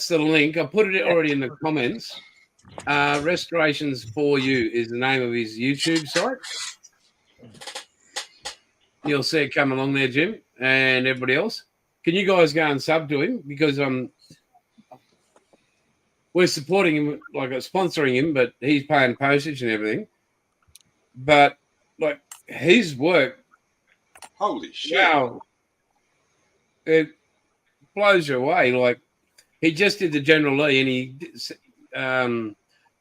the link. I put it already in the comments. Restorations for You is the name of his YouTube site. You'll see it come along there, Jim, and everybody else. Can you guys go and sub to him because we're supporting him, like sponsoring him, but he's paying postage and everything. But like his work, holy shit! Wow, it blows you away. Like he just did the General Lee, and he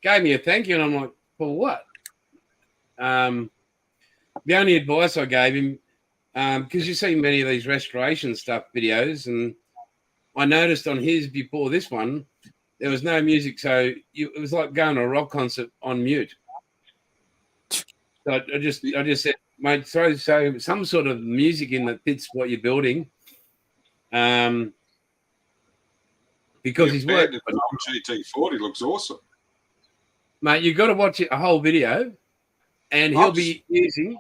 gave me a thank you, and I'm like, for what? The only advice I gave him, because you see many of these restoration stuff videos, and I noticed on his before this one, there was no music, so it was like going to a rock concert on mute. So I just said, mate, throw some sort of music in that fits what you're building, because he's working. GT40 looks awesome, mate. You've got to watch a whole video, and he'll be using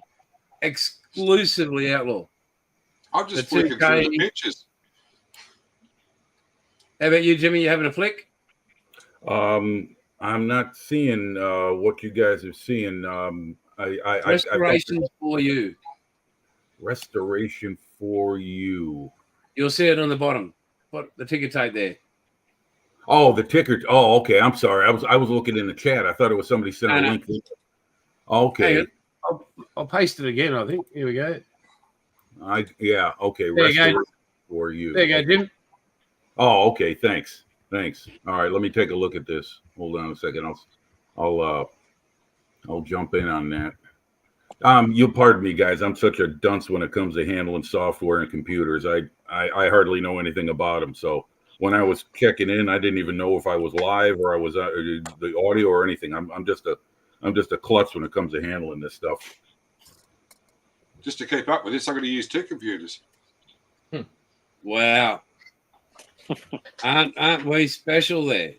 exclusively Outlaw. I'm just flicking through the pictures. How about you, Jimmy? You having a flick? I'm not seeing what you guys are seeing. Restorations for You. Restoration for You. You'll see it on the bottom. Put the ticker tape there. Oh, the ticker. Oh, okay. I'm sorry. I was looking in the chat. I thought it was somebody sent a link. Okay. I'll paste it again. I think. Here we go. Okay. There you go. For You. There you go, Jim. Oh, okay. Thanks. All right. Let me take a look at this. Hold on a second. I'll jump in on that. You'll pardon me, guys. I'm such a dunce when it comes to handling software and computers. I hardly know anything about them. So when I was checking in, I didn't even know if I was live or I was the audio or anything. I'm just a klutz when it comes to handling this stuff. Just to keep up with this, I'm going to use 2 computers. Wow. Aren't we special there?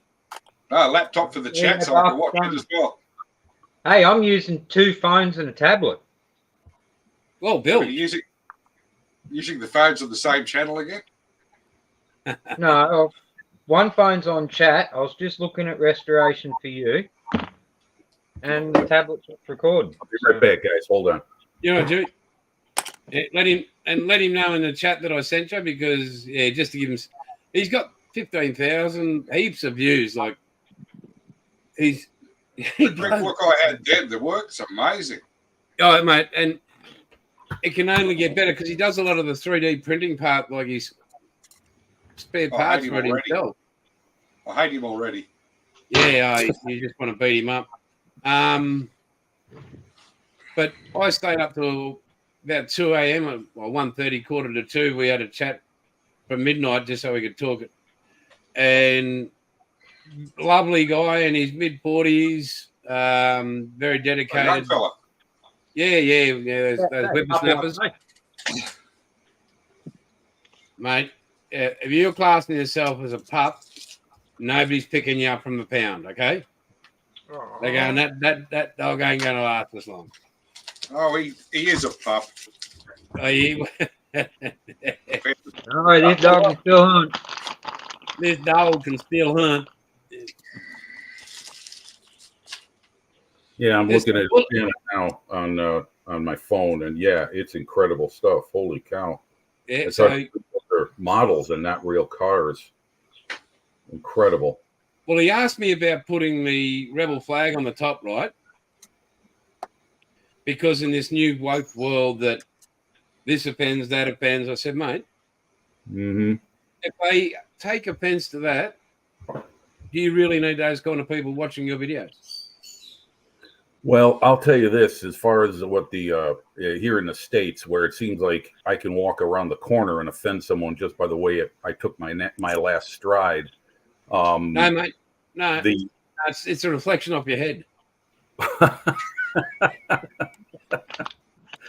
A laptop for the chat, so I can watch it as well. Hey, I'm using 2 phones and a tablet. Well, Bill. Are you using the phones on the same channel again? No, one phone's on chat. I was just looking at restoration for you. And the tablet's recording. I'll be right back, guys. Hold on. You know, Jude, let him know in the chat that I sent you, because just to give him, he's got 15,000 heaps of views. Like the quick look I had then, the work's amazing. Oh, mate, and it can only get better because he does a lot of the 3D printing part, like his spare parts for it himself. I hate him already. Yeah, you just want to beat him up. But I stayed up till about 2 a.m. or 1:30, 1:45. We had a chat from midnight just so we could talk it. And lovely guy in his mid-40s, very dedicated. A young fella. Yeah. Those whippersnappers. Mate, if you're classing yourself as a pup, nobody's picking you up from the pound, okay? They're going, that dog ain't going to last this long. Oh, he is a pup. Oh, yeah. Oh, this dog can still hunt. This dog can still hunt. Yeah, I'm looking at it now on my phone, and yeah, it's incredible stuff. Holy cow! Yeah, it's so they're models and not real cars. Incredible. Well, he asked me about putting the rebel flag on the top, right? Because in this new woke world that this offends, that offends, I said, mate, if they take offense to that, do you really need those kind of people watching your videos? Well, I'll tell you this, as far as what the here in the States, where it seems like I can walk around the corner and offend someone just by the way I took my last stride. No, mate. No, it's a reflection off your head.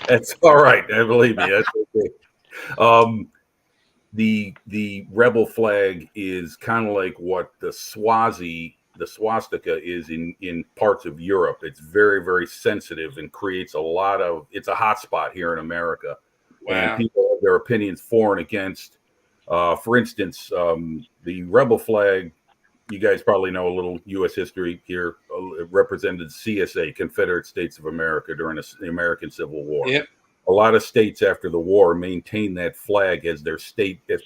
That's all right. Believe me, that's okay. The rebel flag is kind of like what the swastika is in parts of Europe. It's very, very sensitive and creates it's a hot spot here in America. Wow. And people have their opinions for and against. For instance, the rebel flag, you guys probably know a little U.S. history here. It represented CSA, Confederate States of America, during the American Civil War. Yep. A lot of states after the war maintained that flag as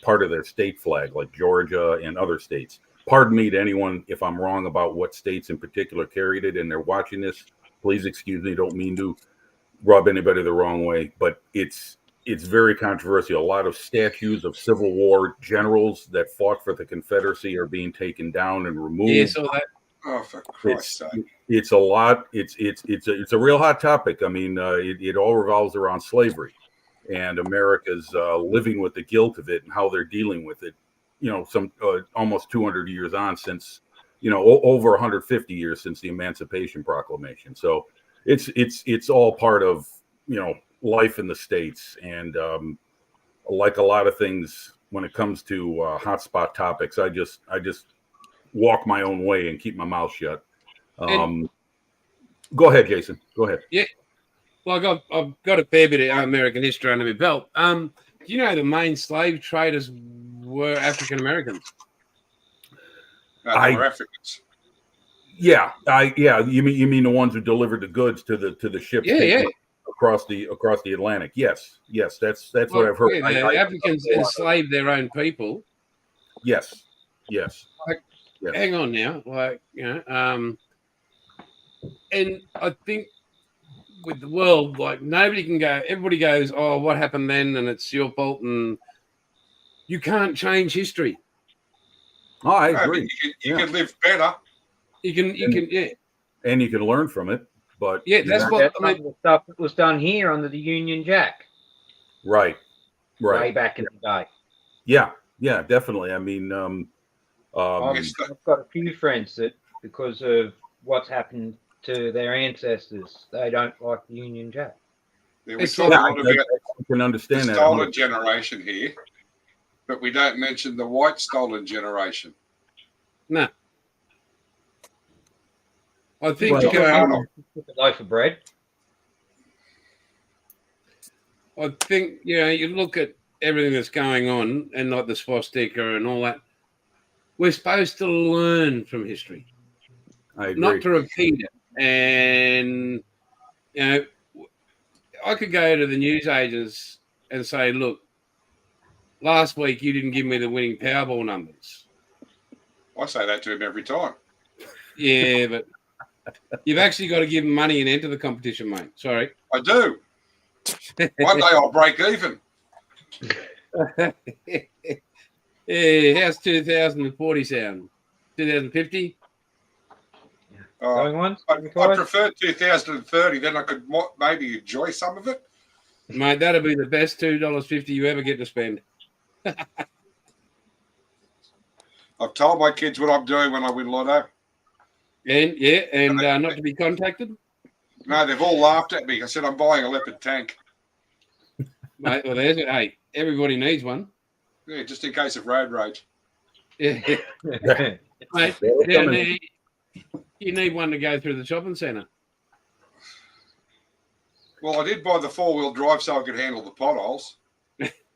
part of their state flag, like Georgia and other states. Pardon me to anyone if I'm wrong about what states in particular carried it and they're watching this. Please excuse me. Don't mean to rub anybody the wrong way, but it's very controversial. A lot of statues of Civil War generals that fought for the Confederacy are being taken down and removed. Yeah, so that. Oh, for Christ's sake! It's a lot. It's a real hot topic. I mean, it all revolves around slavery, and America's living with the guilt of it and how they're dealing with it. You know, some almost 200 years on since, over 150 years since the Emancipation Proclamation. So it's all part of life in the States, and like a lot of things when it comes to hotspot topics, I just walk my own way and keep my mouth shut. Go ahead, Jason. Go ahead. Yeah. Well, I've got a fair bit of American history under my belt. Do you know the main slave traders were African Americans? They were Africans. Yeah. You mean the ones who delivered the goods to the ships? Yeah. Across the Atlantic. Yes. That's what I've heard. Yeah, the Africans enslaved their own people. Yes. Hang on now, and I think with the world, nobody can go. Everybody goes, "Oh, what happened then?" And it's your fault, and you can't change history. Oh, I agree. You can live better. You can, yeah. And you can learn from it, but that's what the stuff that was done here under the Union Jack. Right. Way back in the day. Yeah. Yeah, definitely. I mean, I've Yes, got a few friends that, because of what's happened to their ancestors, they don't like the Union Jack. yeah, we It's talk like- a lot about I can the understand that. stolen generation here, but we don't mention the white stolen generation. No. I think Well, um, A loaf of bread. you look at everything that's going on and like the swastika and all that. We're supposed to learn from history, I agree. not to repeat it. And I could go to the newsagents and say, "Look, last week you didn't give me the winning Powerball numbers." I say that to him every time. Yeah, but you've actually got to give them money and enter the competition, mate. Sorry. I do. One day I'll break even. Yeah, how's 2040 sound? 2050? Going once? I going twice? prefer 2030. Then I could maybe enjoy some of it. Mate, that'll be the best $2.50 you ever get to spend. I've told my kids what I'm doing when I win Lotto. And not to be contacted? No, they've all laughed at me. I said I'm buying a leopard tank. Mate, well, there's it. Hey, everybody needs one. Yeah, just in case of road rage. Yeah. Mate, you need one to go through the shopping centre. Well, I did buy the 4-wheel drive so I could handle the potholes.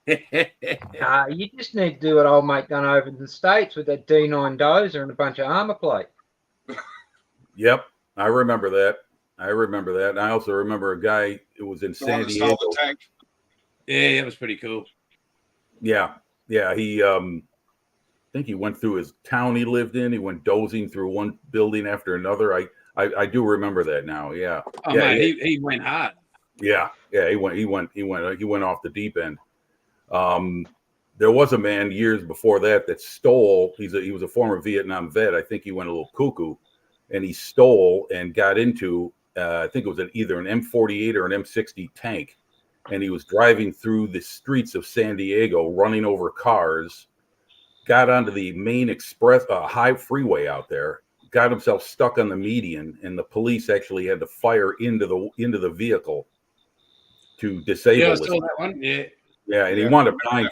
You just need to do what old mate done over in the States with that D9 dozer and a bunch of armor plate. Yep, I remember that. And I also remember a guy. It was in The one San that stole Diego. the tank. Yeah, that was pretty cool. Yeah. He, I think he went through his town he lived in. He went dozing through one building after another. I do remember that now. Yeah. Oh, yeah, mate, he went hard. Yeah. He went off the deep end. There was a man years before that stole. He was a former Vietnam vet. I think he went a little cuckoo, and he stole and got into. I think it was either an M48 or an M60 tank, and he was driving through the streets of San Diego, running over cars. Got onto the main express high freeway out there. Got himself stuck on the median, and the police actually had to fire into the vehicle to disable Yeah, I this. saw that one. Yeah. Yeah, and he wound up dying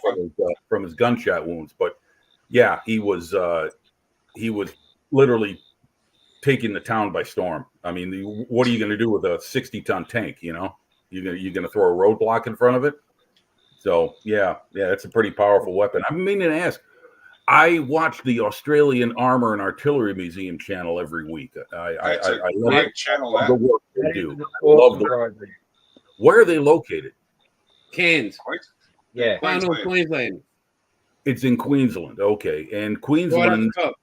from his gunshot wounds. But yeah, he was literally taking the town by storm. I mean, what are you going to do with a 60-ton tank? You know, you're gonna throw a roadblock in front of it. So yeah, it's a pretty powerful weapon. I'm meaning to ask. I watch the Australian Armor and Artillery Museum channel every week. I love Great channel. the work they do. Awesome. Where are they located? Cairns. Yeah. Far North Queensland. It's in Queensland. Okay, and Right at Queensland the top.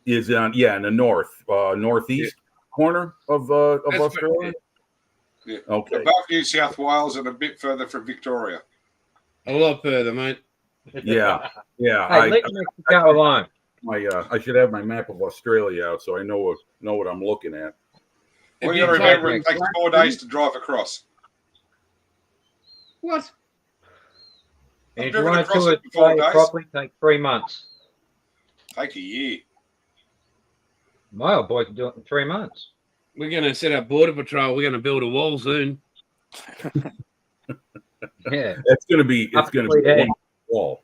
is in the northeast corner of That's Australia. Yeah. Okay. Above New South Wales and a bit further from Victoria. A lot further, mate. Yeah. Hey, let Mexico alone. I should have my map of Australia out so I know what I'm looking at. Well, If you got to you remember type it takes 4 days to drive across. What? And if you driven want to across do it it in 4 days. properly, take 3 months. Take a year. My old boy can do it in 3 months. We're going to set up border patrol. We're going to build a wall soon. Yeah. It's going to be one wall.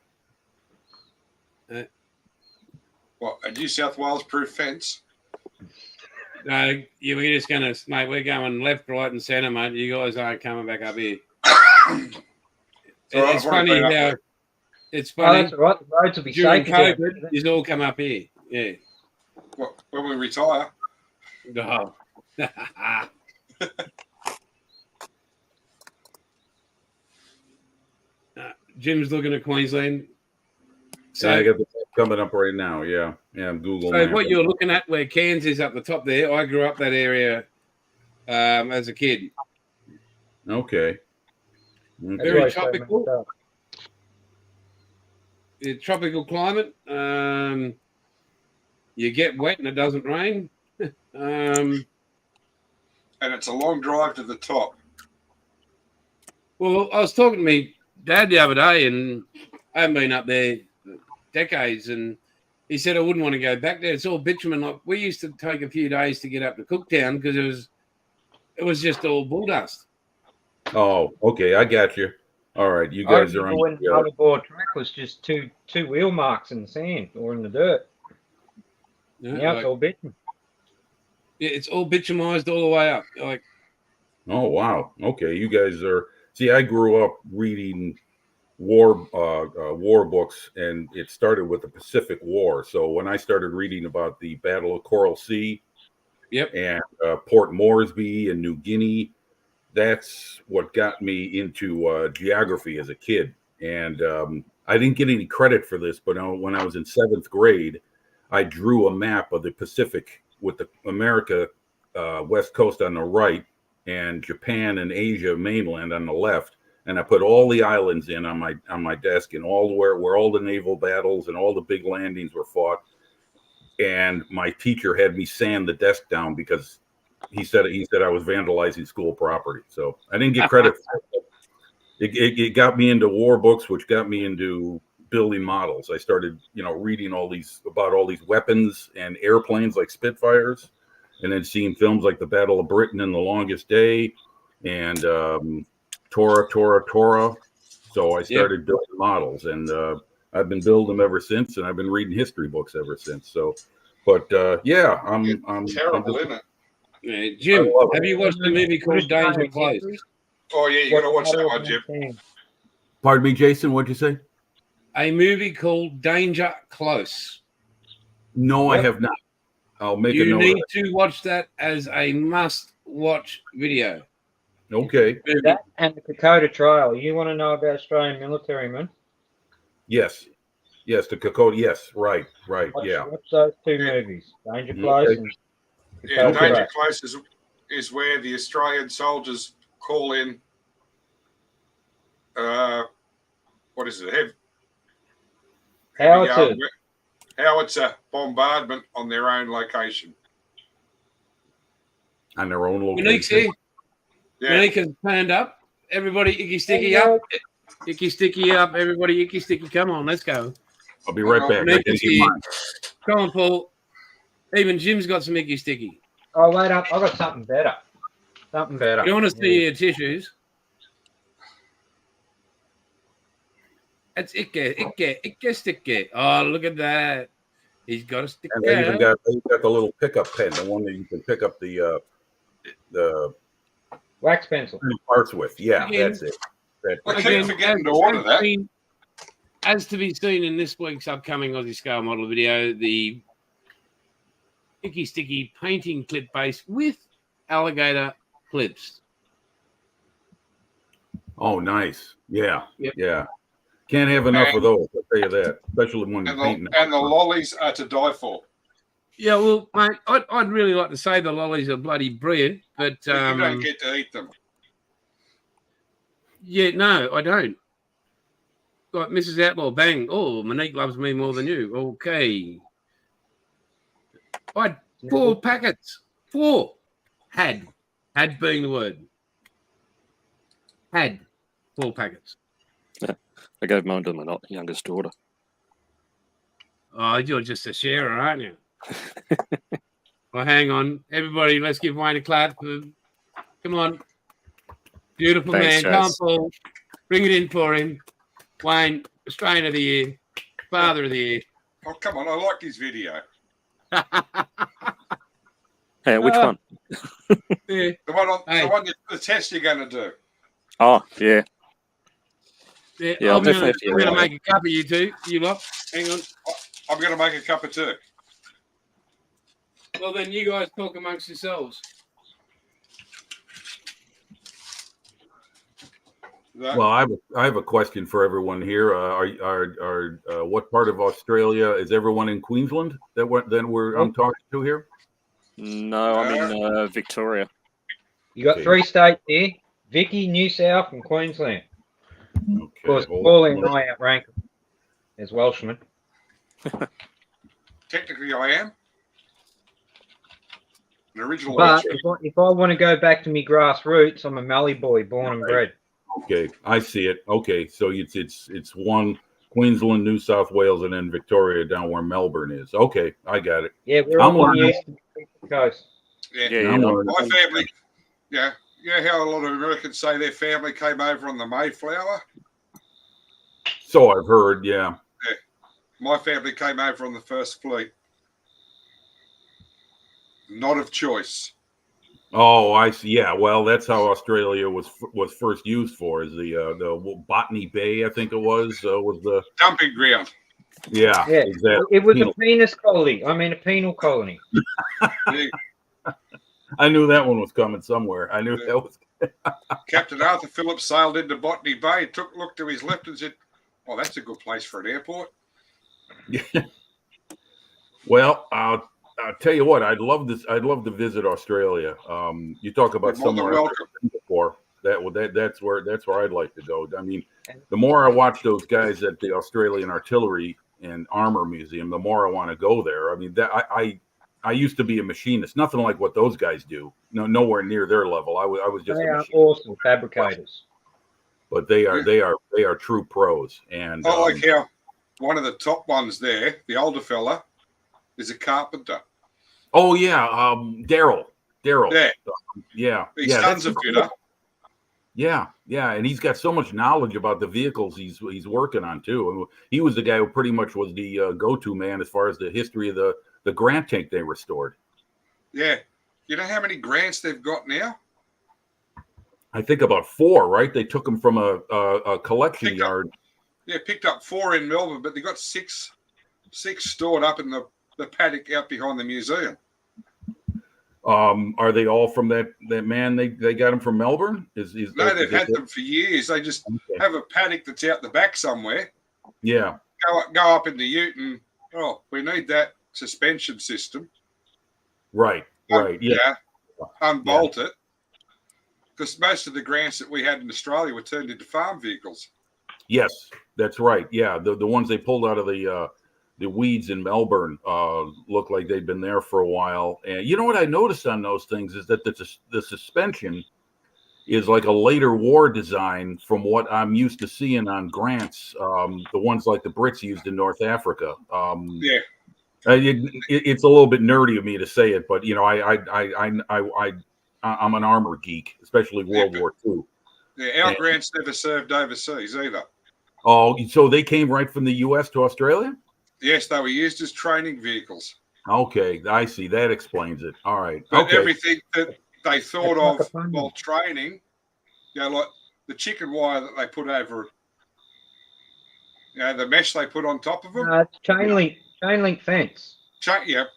What, a New South Wales proof fence? No, we're just going to, mate, we're going left, right, and centre, mate. You guys aren't coming back up here. It's funny how it's Oh, funny. that's all right. The roads will be During safe. COVID, you all come up here. Yeah. What, when we retire? Oh. Jim's looking at Queensland. So, I got the coming up right now. Yeah, I'm Googling. so what you're looking at, where Cairns is up the top there, I grew up that area as a kid. Okay. Very tropical. Tropical climate. You get wet and it doesn't rain. And it's a long drive to the top. Well, I was talking to me dad the other day, and I haven't been up there decades, and he said I wouldn't want to go back there. It's all bitumen. Like we used to take a few days to get up to Cooktown because it was just all bull dust. Oh, okay, I got you. All right, you I guys are remember on. when the motherboard track was just two wheel marks in the sand or in the dirt. You know, Now like, it's all bitumen. yeah, it's all bituminized all the way up. Like, Oh wow, okay, you guys are. See, I grew up reading war books, and it started with the Pacific War. So when I started reading about the Battle of Coral Sea, yep, and Port Moresby and New Guinea, that's what got me into geography as a kid. And I didn't get any credit for this, but when I was in 7th grade, I drew a map of the Pacific with the America west coast on the right and Japan and Asia mainland on the left. And I put all the islands in on my desk, and all where all the naval battles and all the big landings were fought. And my teacher had me sand the desk down because he said I was vandalizing school property. So I didn't get credit for it. It got me into war books, which got me into building models. I started, reading about all these weapons and airplanes like Spitfires, and then seeing films like the Battle of Britain and The Longest Day, and Tora. So I started building models, and I've been building them ever since, and I've been reading history books ever since. So, but I'm terrible, isn't it? yeah, Jim, have you watched the movie called Danger Close? Oh yeah, you got to watch that one, Jim. Pardon me, Jason. What'd you say? A movie called Danger Close. No, I have not. I'll make a You note. need to watch that as a must-watch video. Okay. That and the Kokoda trial. You want to know about Australian military men? Yes. Yes, the Kokoda. Yes, right. Watch Yeah. those two movies, Danger Close Okay. and Yeah, Kokoda Danger Trial. Close is where the Australian soldiers call in. What is it? Howitzer bombardment on their own location. On their own Monique's location. here. Yeah. Monique has turned up. Everybody, icky sticky up. Icky sticky up. Everybody, icky sticky. Come on, let's go. I'll be right back. I Monique gotta is get here. mine. Come on, Paul. Even Jim's got some icky sticky. Oh, wait up. I've got something better. Something better. You want to see your tissues? That's icky sticky. Oh, look at that. He's got a sticker. And they even got the little pickup pen, the one that you can pick up the Wax pencil. parts with. Yeah, Again. that's it. I keep forgetting to order that. As to be seen in this week's upcoming Aussie Scale model video, the icky sticky painting clip base with alligator clips. Oh, nice. Yeah. Yep. Yeah. Can't have enough of those, I'll tell you that. Especially when you're And painting. the lollies are to die for. Yeah, well, mate, I'd really like to say the lollies are bloody brilliant, but You don't get to eat them. yeah, no, I don't. Like Mrs. Outlaw, bang. Oh, Monique loves me more than you. Okay. I had 4 packets. 4. Had being the word. Had 4 packets. I gave mine to my youngest daughter. Oh, you're just a sharer, aren't you? Well, hang on. Everybody, let's give Wayne a clap. Come on. Beautiful Thanks, man. Come on, Chaz. Paul. Bring it in for him. Wayne, Australian of the Year. Father of the Year. Oh, come on. I like his video. Hey, which one? Yeah. The test you're going to do. Oh, yeah. Yeah, Yeah, I'll I'm definitely going have to to make a cup of you two. You lot. Hang on. I'm going to make a cup of tea. Well, then you guys talk amongst yourselves. Well, I have a question for everyone here. What part of Australia is everyone in Queensland I'm talking to here? No, I'm in Victoria. You got Okay. 3 states here: Vicky, New South, and Queensland. Okay, Of course, hold Paulie on. and I outrank them as Welshmen. Technically, I am. An original But Welshman. if I want to go back to me grassroots, I'm a Mallee boy, born and bred. Okay, I see it. Okay, so it's one Queensland, New South Wales, and then Victoria down where Melbourne is. Okay, I got it. Yeah, we're I'm all on the learning. eastern coast. Yeah. Yeah, I'm yeah. learning. My family, yeah. You know how a lot of Americans say their family came over on the Mayflower? So I've heard, yeah. My family came over on the first fleet. Not of choice. Oh, I see. Yeah, well, that's how Australia was first used for, is the Botany Bay, I think it was the Dumping ground. yeah, Yeah, exactly. it was Penal. a penis colony. I mean, a penal colony. Yeah. I knew that one was coming somewhere. I knew that was. Captain Arthur Phillips sailed into Botany Bay, took a look to his left and said, "Oh, that's a good place for an airport." Well, I'll tell you what. I'd love to visit Australia. You talk about You're more than somewhere I've welcome. never been before. That's where I'd like to go. I mean, the more I watch those guys at the Australian Artillery and Armor Museum, the more I want to go there. I mean, I used to be a machinist. Nothing like what those guys do. No, nowhere near their level. I was just They a are machinist. awesome fabricators. But they are true pros. And I like how one of the top ones there, the older fella, is a carpenter. oh yeah, Daryl. Yeah, Yeah, his yeah. son's a fitter. Yeah, and he's got so much knowledge about the vehicles he's working on too. And he was the guy who pretty much was the go-to man as far as the history of the Grant tank they restored. Yeah. You know how many grants they've got now? I think about 4, right? They took them from a collection Picked up. yard. Yeah, picked up 4 in Melbourne, but they got six stored up in the paddock out behind the museum. Are they all from that man? They got them from Melbourne? No, they've had them for years. They just have a paddock that's out the back somewhere. Yeah. Go up in the ute and, we need that suspension system. Right. Yeah. Unbolt it. Because most of the grants that we had in Australia were turned into farm vehicles. Yes, that's right. Yeah, the ones they pulled out of the weeds in Melbourne look like they've been there for a while. And you know what I noticed on those things is that the suspension is like a later war design from what I'm used to seeing on grants. The ones like the Brits used in North Africa. Yeah. It's a little bit nerdy of me to say it, but you know, I'm an armor geek, especially World War II. Yeah, our grants never served overseas either. Oh, so they came right from the U.S. to Australia? Yes, they were used as training vehicles. Okay, I see. That explains it. All right. But okay. everything that they thought That's of like a while training, like the chicken wire that they put over it, the mesh they put on top of them. It's chain link fence.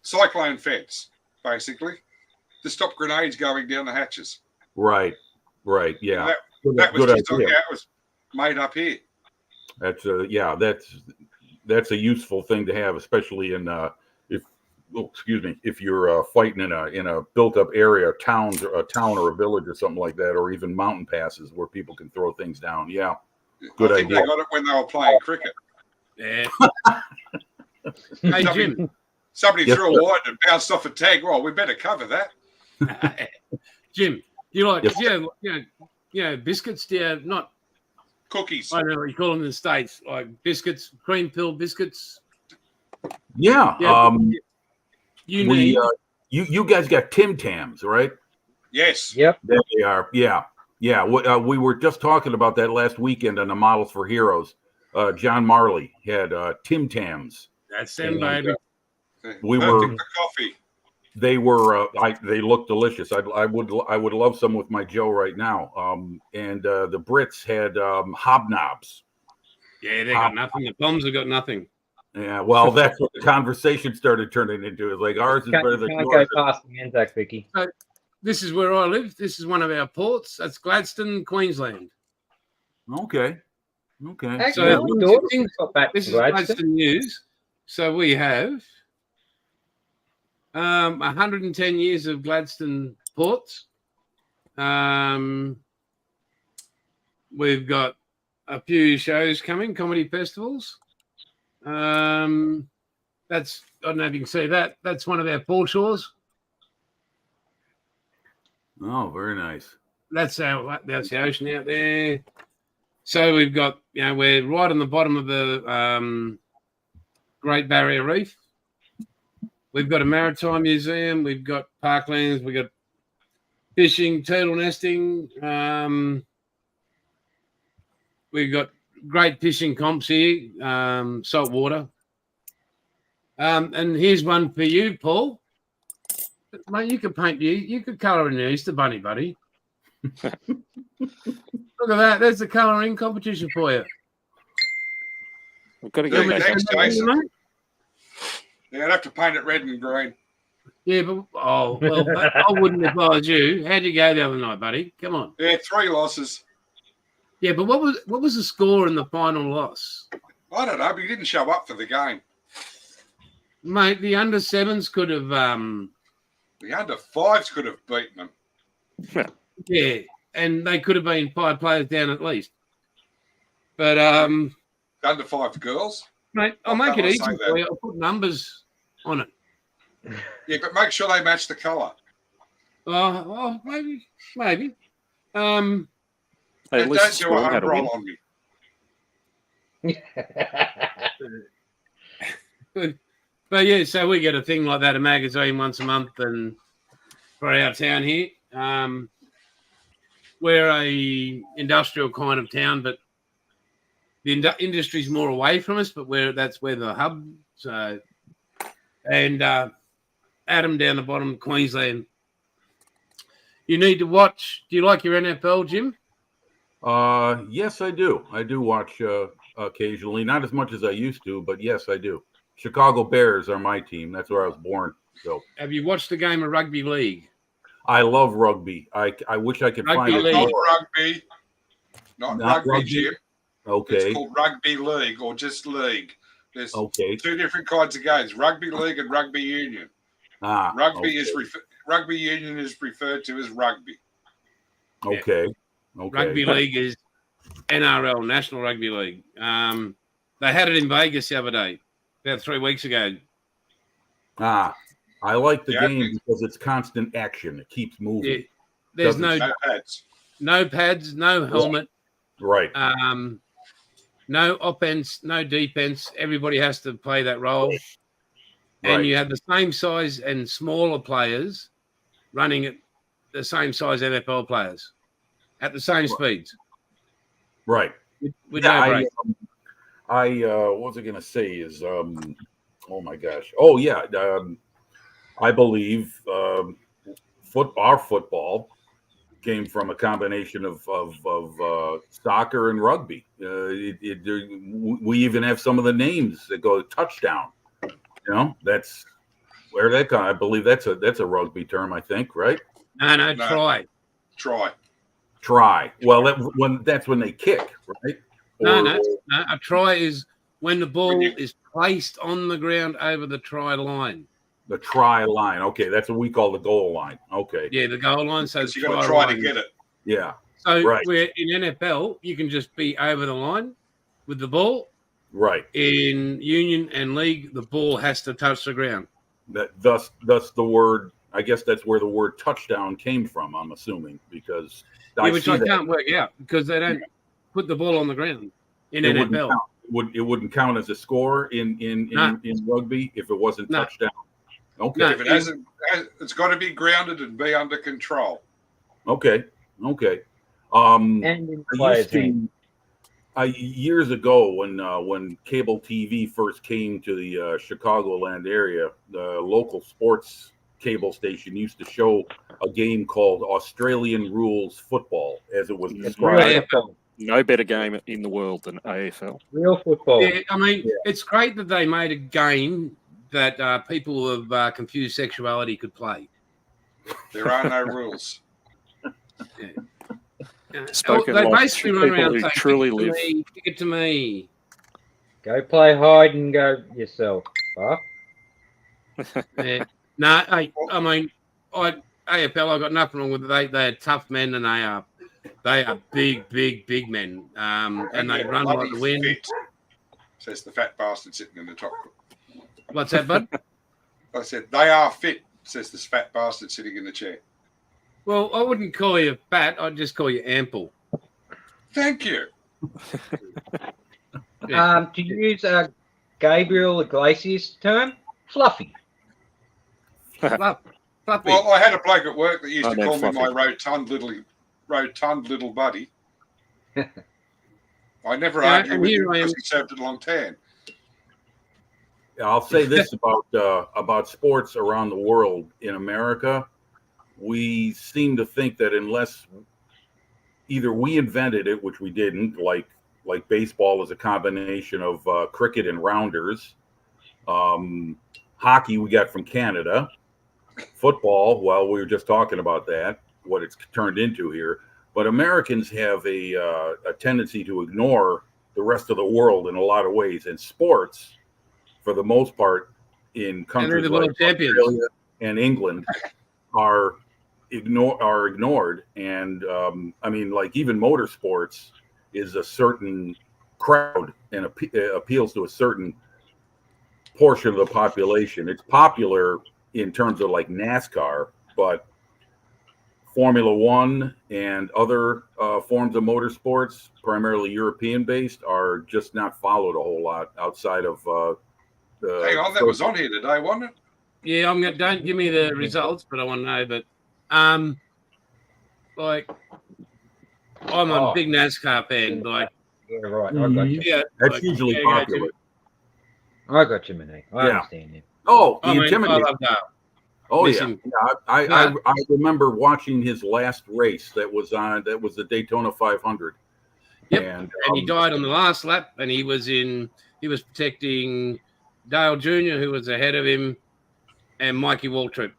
Cyclone fence, basically, to stop grenades going down the hatches. Right. Yeah. That was good just idea. that was made up here. That's a useful thing to have, especially in if you're fighting in a built up area, a town or a village or something like that, or even mountain passes where people can throw things down. Yeah. Good I think idea. they got it when they were playing cricket. Yeah. Hey, Jim. Somebody Yes, threw sir. a wide and bounced off a tag. Well, we better cover that. Jim, you like, Yes, biscuits? Not, Cookies. I don't know what you call them in the States, like biscuits, cream pill biscuits. Yeah. Yeah. You guys got Tim Tams, right? Yes. Yep. There they are. Yeah. We were just talking about that last weekend on the Models for Heroes. John Marley had Tim Tams. That's them, baby. We Perfect were- for coffee. They were they look delicious. I would love some with my Joe right now. And the Brits had hobnobs. Yeah, they got nothing. The Poms have got nothing. Yeah, well, that's what the conversation started turning into. It's like ours is better than Can't go yours. past the Anzac, Vicky. This is where I live. This is one of our ports. That's Gladstone, Queensland. Okay. Actually, So my daughter got back this to is Gladstone. Gladstone News. So we have 110 years of Gladstone ports. We've got a few shows coming, comedy festivals. That's, I don't know if you can see that. That's one of our foreshores. Oh, very nice. That's the ocean out there. So we've got, we're right on the bottom of the Great Barrier Reef. We've got a maritime museum. We've got parklands. We've got fishing, turtle nesting. We've got great fishing comps here, salt water. And here's one for you, Paul. Mate, you could colour in the Easter bunny, buddy. Look at that. There's the colouring competition for you. We've got to go back. Thanks, Jason. Yeah, I'd have to paint it red and green. Yeah, but I wouldn't if I was you. How'd you go the other night, buddy? Come on. Yeah, 3 losses. Yeah, but what was the score in the final loss? I don't know, but he didn't show up for the game. Mate, the under 7s could have The under 5s could have beaten them. yeah, and they could have been 5 players down at least. But Under 5 girls. mate, I'll make it easy for you. I'll put numbers on it. Yeah, but make sure they match the colour. Oh, maybe. Hey, at And least don't the do score a had home a roll win. on me. But yeah, so we get a thing like that, a magazine once a month, and for our town here. We're a industrial kind of town, but the industry's more away from us, but that's where the hub. So, and Adam down the bottom, Queensland. You need to watch. Do you like your NFL, Jim? Yes, I do. I do watch occasionally, not as much as I used to, but yes, I do. Chicago Bears are my team. That's where I was born. So, have you watched a game of rugby league? I love rugby. I wish I could Rugby find league. Not it. rugby. Not Not rugby, Jim. Okay. It's called rugby league or just league. There's Okay. 2 different kinds of games: rugby league and rugby union. Rugby rugby union is referred to as rugby. Okay. Okay. Rugby league is NRL, National Rugby League. They had it in Vegas the other day, about 3 weeks ago. I like the Yeah, game because it's constant action. It keeps moving. Yeah, there's Doesn't- No pads. no pads, no helmet, Right. no offense, no defense. Everybody has to play that role. And Right. you have the same size and smaller players running at the same size NFL players at the same speeds. Right. With Yeah, no break. what was I going to say is, oh my gosh. Oh yeah. I believe our football came from a combination of soccer and rugby. We even have some of the names that go touchdown. You know, that's where that comes. I believe that's a rugby term. I think, right? No, No. try. Try. Well, that's when they kick, right? No. A try is when the ball When you- is placed on the ground over the try line. The try line. Okay, that's what we call the goal line. Okay. Yeah, the goal line. So So you got to try to get it. Yeah. So Right. where in NFL you can just be over the line with the ball. Right. In union and league, the ball has to touch the ground. Thus the word. I guess that's where the word touchdown came from. I'm assuming because Which I see that. can't work out because they don't put the ball on the ground in It wouldn't NFL. count. It wouldn't count as a score in No. rugby if it wasn't No. touchdown. Okay. No. If it hasn't, it's got to be grounded and be under control. Okay. And in I play used to, years ago when cable TV first came to the Chicagoland area, the local sports cable station used to show a game called Australian Rules Football, as it was real described. football. No better game in the world than AFL. Real football. Yeah, I mean, it's great that they made a game that people of confused sexuality could play. There are no rules. Spoken They like basically run people around who saying, truly "Give it to live." me, give it to me." Go play hide and go yourself. Huh? Yeah. No, I mean, AFL. I got nothing wrong with it. They are tough men, and they are big men, and they they're run bloody like the wind. fit, says the fat bastard sitting in the top. What's that, bud? I said they are fit, says this fat bastard sitting in the chair. Well, I wouldn't call you fat. I'd just call you ample. Thank you. To use Gabriel Iglesias' term, fluffy. Fluffy. Well, I had a bloke at work that used Oh, to call me they're my fluffy. rotund little buddy. I never Yeah, argue and with here him I am. because he served a long tan. I'll say this about sports around the world. In America, we seem to think that unless either we invented it, which we didn't, like baseball is a combination of cricket and rounders. Hockey we got from Canada. Football, well, we were just talking about that, what it's turned into here. But Americans have a tendency to ignore the rest of the world in a lot of ways. And sports, for the most part, in countries like Australia and England, are ignored. And I mean, like even motorsports is a certain crowd and appeals to a certain portion of the population. It's popular in terms of like NASCAR, but Formula One and other forms of motorsports, primarily European based, are just not followed a whole lot outside of Hang on, that was on here today, wasn't it? Yeah, don't give me the results, but I want to know. But like I'm a big NASCAR fan. Like, yeah, right. I got you. yeah, that's like, usually popular. I got you, Monique. I understand you. Oh, the I Intimidator. love Dale. Oh Miss yeah, him. I remember watching his last race that was the Daytona 500. Yep, and he died on the last lap, and he was protecting Dale Jr., who was ahead of him, and Mikey Waltrip.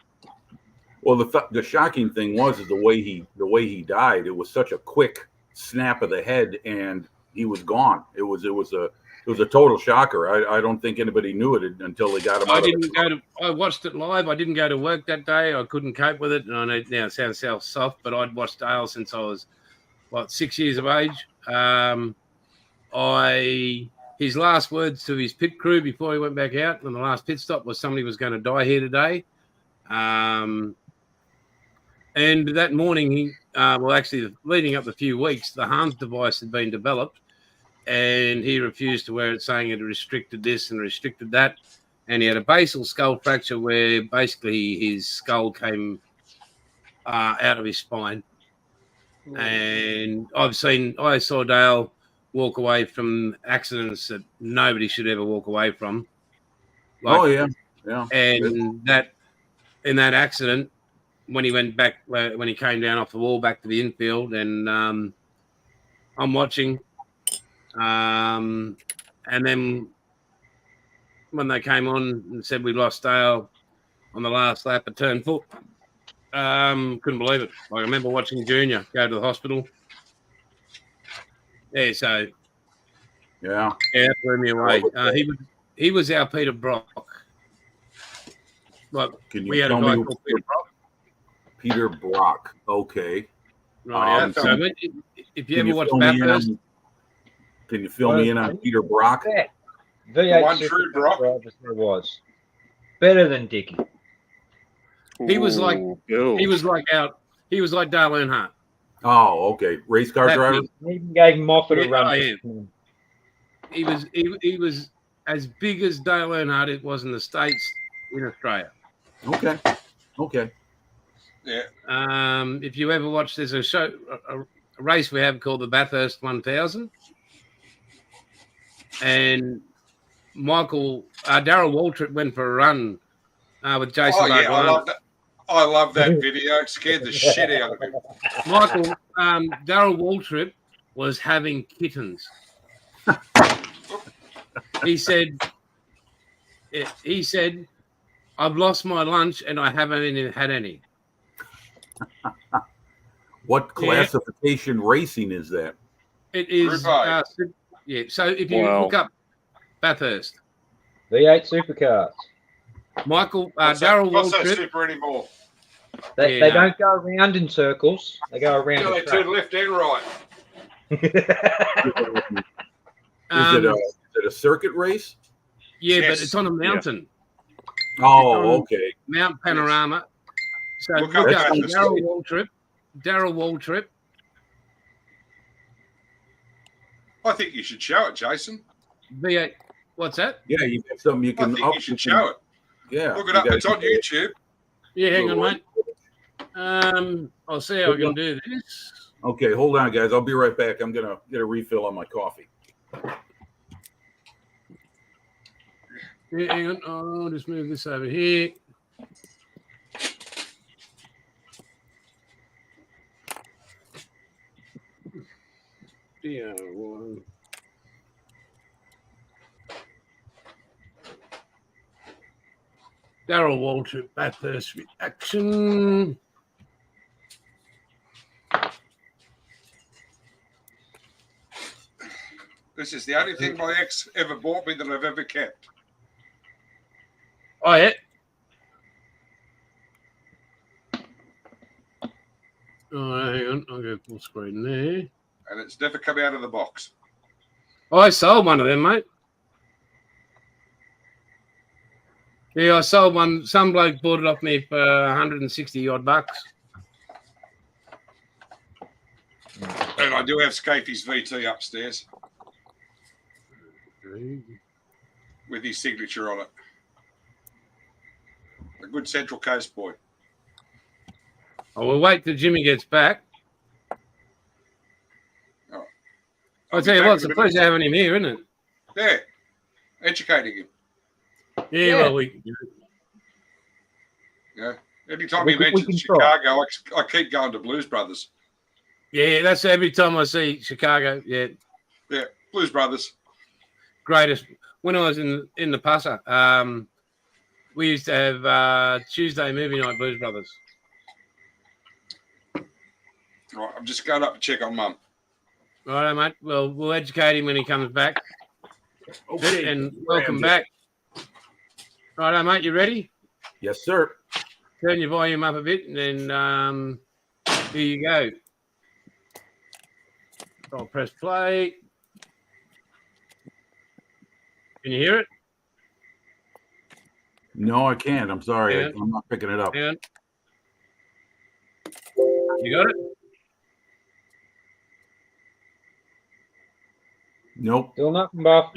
Well, the shocking thing is the way he died. It was such a quick snap of the head, and he was gone. It was a total shocker. I don't think anybody knew it until they got him out. I watched it live. I didn't go to work that day. I couldn't cope with it. And I know now it sounds soft, but I'd watched Dale since I was 6 years of age. His last words to his pit crew before he went back out on the last pit stop was somebody was going to die here today. And that morning, actually leading up a few weeks, the Hans device had been developed, and he refused to wear it, saying it restricted this and restricted that. And he had a basal skull fracture where basically his skull came out of his spine. And I saw Dale walk away from accidents that nobody should ever walk away from. And in that accident, when he went back, when he came down off the wall back to the infield, and I'm watching, and then when they came on and said we lost Dale on the last lap at turn 4, couldn't believe it. I remember watching Junior go to the hospital. Yeah, so that blew me away. He was our Peter Brock. Like, we had a guy called Peter Brock. Peter Brock. Okay. Right. So if you ever watch Bathurst, can you fill me in on Peter Brock? Yeah. The one true Brock was better than Dickie. He was like Dale Earnhardt. Oh, okay. Race car driver. He even gave Moffat a run. He was as big as Dale Earnhardt it was in the States in Australia. Okay. Yeah. If you ever watch, there's a race we have called the Bathurst 1000, and Darryl Waltrip went for a run with Jason. Oh yeah, I love that video. It scared the shit out of me. Darryl Waltrip was having kittens. He said, "I've lost my lunch and I haven't had any." What classification racing is that? It is. So if you look up Bathurst, V8 supercars. Darryl Not so Waltrip. super anymore. They don't go around in circles. They go around. They turn left and right. Is it a circuit race? Yeah, Yes. but it's on a mountain. Yeah. Oh, okay. Mount Panorama. So Look look up up Bathurst. Darryl Waltrip. I think you should show it, Jason. V8. What's that? Yeah, you got something you I can. think you should show it. Yeah, Look it up. It's on YouTube. Yeah, hang on, mate. I'll see how I can do this. Okay, hold on, guys. I'll be right back. I'm gonna get a refill on my coffee. Yeah, hang on. I'll just move this over here. Yeah, one. Darryl Walter, Bathurst reaction. This is the only thing my ex ever bought me that I've ever kept. Oh, yeah. Oh, hang on. I'll go full screen there. And it's never come out of the box. Oh, I sold one of them, mate. Yeah, I sold one. Some bloke bought it off me for 160 odd bucks. And I do have Scafie's VT upstairs with his signature on it. A good Central Coast boy. Oh, we'll wait till Jimmy gets back. Oh. I'll tell you what, it's a pleasure having him here, isn't it? Yeah. Educating him. Yeah, well, Yeah. Every time We he can mentions try. Chicago, I keep going to Blues Brothers. yeah, that's every time I see Chicago. Yeah, Yeah, Blues Brothers. greatest. When I was in the Passer, we used to have Tuesday movie night Blues Brothers. Right, I'm just going up to check on Mum. Righto, mate. Well, we'll educate him when he comes back. Okay, And welcome back. Righto, mate. You ready? Yes, sir. Turn your volume up a bit, and then here you go. I'll press play. Can you hear it? No, I can't. I'm sorry. Yeah. I'm not picking it up. Hang on. You got it? Nope. Still nothing, Buff.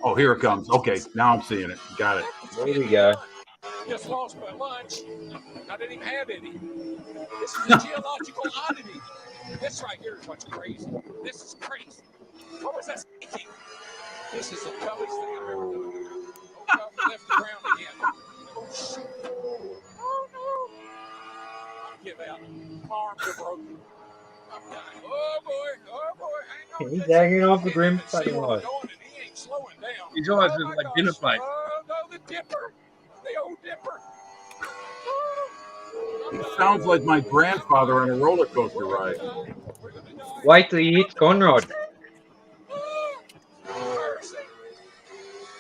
Oh, here it comes. Okay, now I'm seeing it. Got it. There we go. Just lost my lunch. I didn't even have any. This is a geological oddity. This right here is what's crazy. This is crazy. What was that speaking? This is the toughest thing I've ever done. Oh, God, we left the ground again. Oh, shit. Oh, no. I give out. Arms are broken. I'm dying. Oh, boy. Oh, boy. Hang on. He's hanging off the He grim can't see fucking where line. I'm going, and he ain't slowing down. His eyes Oh, look my like dinner gosh. plate. Oh, no, the dipper. The old dipper. It sounds like my grandfather on a roller coaster ride. Wait till he hits Conrad. Mercy.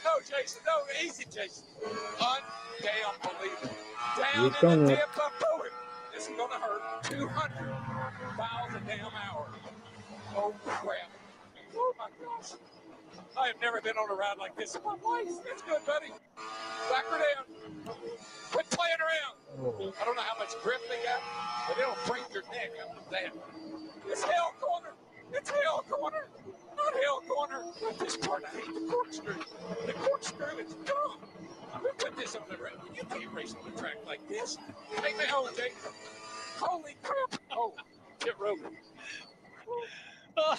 No, Jason. No, easy, Jason. Unbelievable. Down He's in going the up. dip. I pull him. This is going to hurt. 200 miles a damn hour. Oh, crap. Oh, my gosh. I have never been on a ride like this in my life. That's good, buddy. Back her down. Quit playing around. I don't know how much grip they got, but it'll break your neck up with that. It's hell corner. It's hell corner. Not hell corner. This part, I hate the corkscrew. The corkscrew is gone. Who put this on the race? You can't race on a track like this. Take me home, Jake. Holy crap. Oh, get rolling. Oh,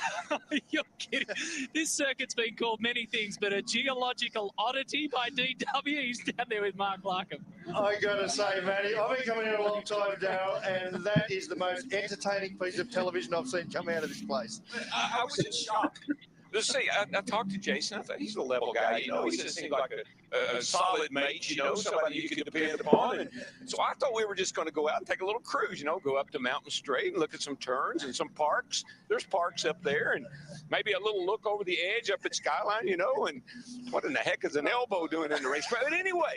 you're kidding. This circuit's been called many things, but a geological oddity by DW. He's down there with Mark Larkham. I gotta say, Matty, I've been coming here a long time, Darryl, and that is the most entertaining piece of television I've seen come out of this place. I was in shock. See, I talked to Jason. I thought he's a level guy. You know, he just seemed like a solid mate, you know, somebody you could depend upon. And so I thought we were just going to go out and take a little cruise, you know, go up to Mountain Straight and look at some turns and some parks. There's parks up there and maybe a little look over the edge up at Skyline, you know, and what in the heck is an elbow doing in the racetrack? But anyway,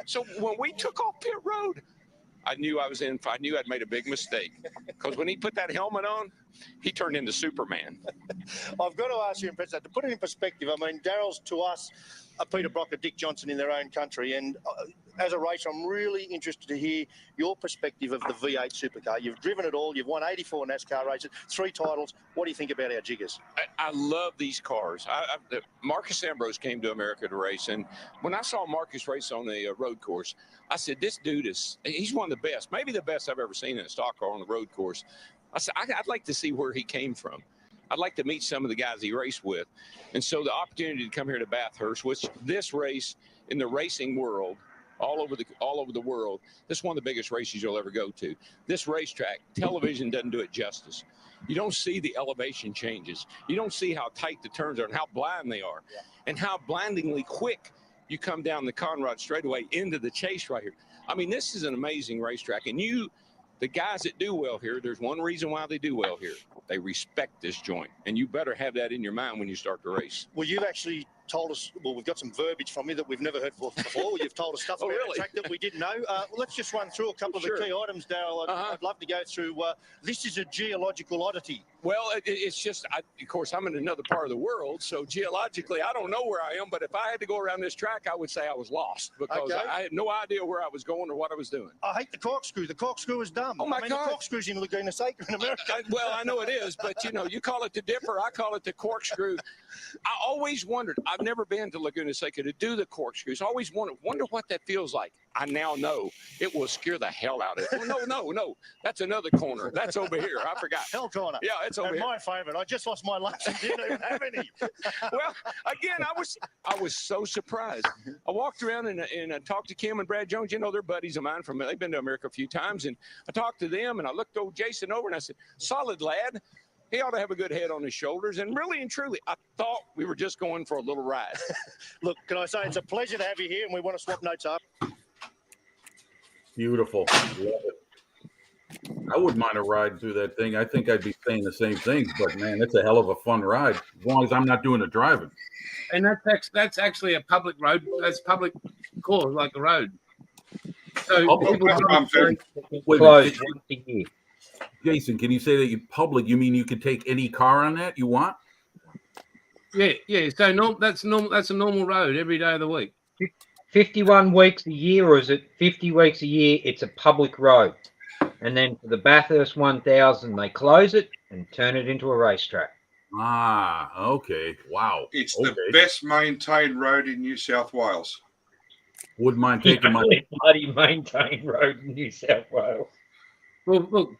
so when we took off pit road, I knew I'd made a big mistake because when he put that helmet on, he turned into Superman. I've got to ask you, Impressor, to put it in perspective, I mean, Darryl's to us a Peter Brock, a Dick Johnson in their own country, and as a racer, I'm really interested to hear your perspective of the V8 supercar. You've driven it all. You've won 84 NASCAR races, 3 titles. What do you think about our jiggers? I love these cars. Marcus Ambrose came to America to race, and when I saw Marcus race on a road course, I said, this dude he's one of the best, maybe the best I've ever seen in a stock car on the road course. I said, I'd like to see where he came from. I'd like to meet some of the guys he raced with. And so the opportunity to come here to Bathurst, which this race in the racing world, all over the world, this is one of the biggest races you'll ever go to. This racetrack, television doesn't do it justice. You don't see the elevation changes. You don't see how tight the turns are and how blind they are, and how blindingly quick you come down the Conrad straightaway into the chase right here. I mean, this is an amazing racetrack. And the guys that do well here, there's one reason why they do well here. They respect this joint. And you better have that in your mind when you start the race. Well, you've actually told us, well, we've got some verbiage from you that we've never heard before. You've told us stuff about the track that we didn't know. Let's just run through a couple of the key items, Darryl. I'd love to go through. This is a geological oddity. Well, it's just, of course, I'm in another part of the world, so geologically, I don't know where I am. But if I had to go around this track, I would say I was lost because I had no idea where I was going or what I was doing. I hate the corkscrew. The corkscrew is dumb. Oh, my God. The corkscrew's in Laguna Seca in America. Well, I know it is, but, you call it the dipper. I call it the corkscrew. I always wondered. I've never been to Laguna Seca to do the corkscrews. I always wonder what that feels like. I now know it will scare the hell out of it. No. That's another corner. That's over here. I forgot. Hell corner. Yeah, it's over here. My favourite. I just lost my lunch and didn't even have any. Well, again, I was so surprised. I walked around and talked to Kim and Brad Jones. They're buddies of mine they've been to America a few times. And I talked to them and I looked old Jason over and I said, solid lad. He ought to have a good head on his shoulders. And really and truly, I thought we were just going for a little ride. Look, can I say it's a pleasure to have you here and we want to swap notes up. Beautiful. Love it. I wouldn't mind a ride through that thing. I think I'd be saying the same things, but man, it's a hell of a fun ride as long as I'm not doing the driving. And that's actually a public road. That's public course, like a road. So closed once a year. Jason, can you say that you public? You mean you can take any car on that you want? Yeah. So that's normal. That's a normal road every day of the week. 51 weeks a year, or is it 50 weeks a year? It's a public road. And then for the Bathurst 1000, they close it and turn it into a racetrack. Ah, okay. Wow. It's the best maintained road in New South Wales. Wouldn't mind taking my bloody maintained road in New South Wales. Well, look,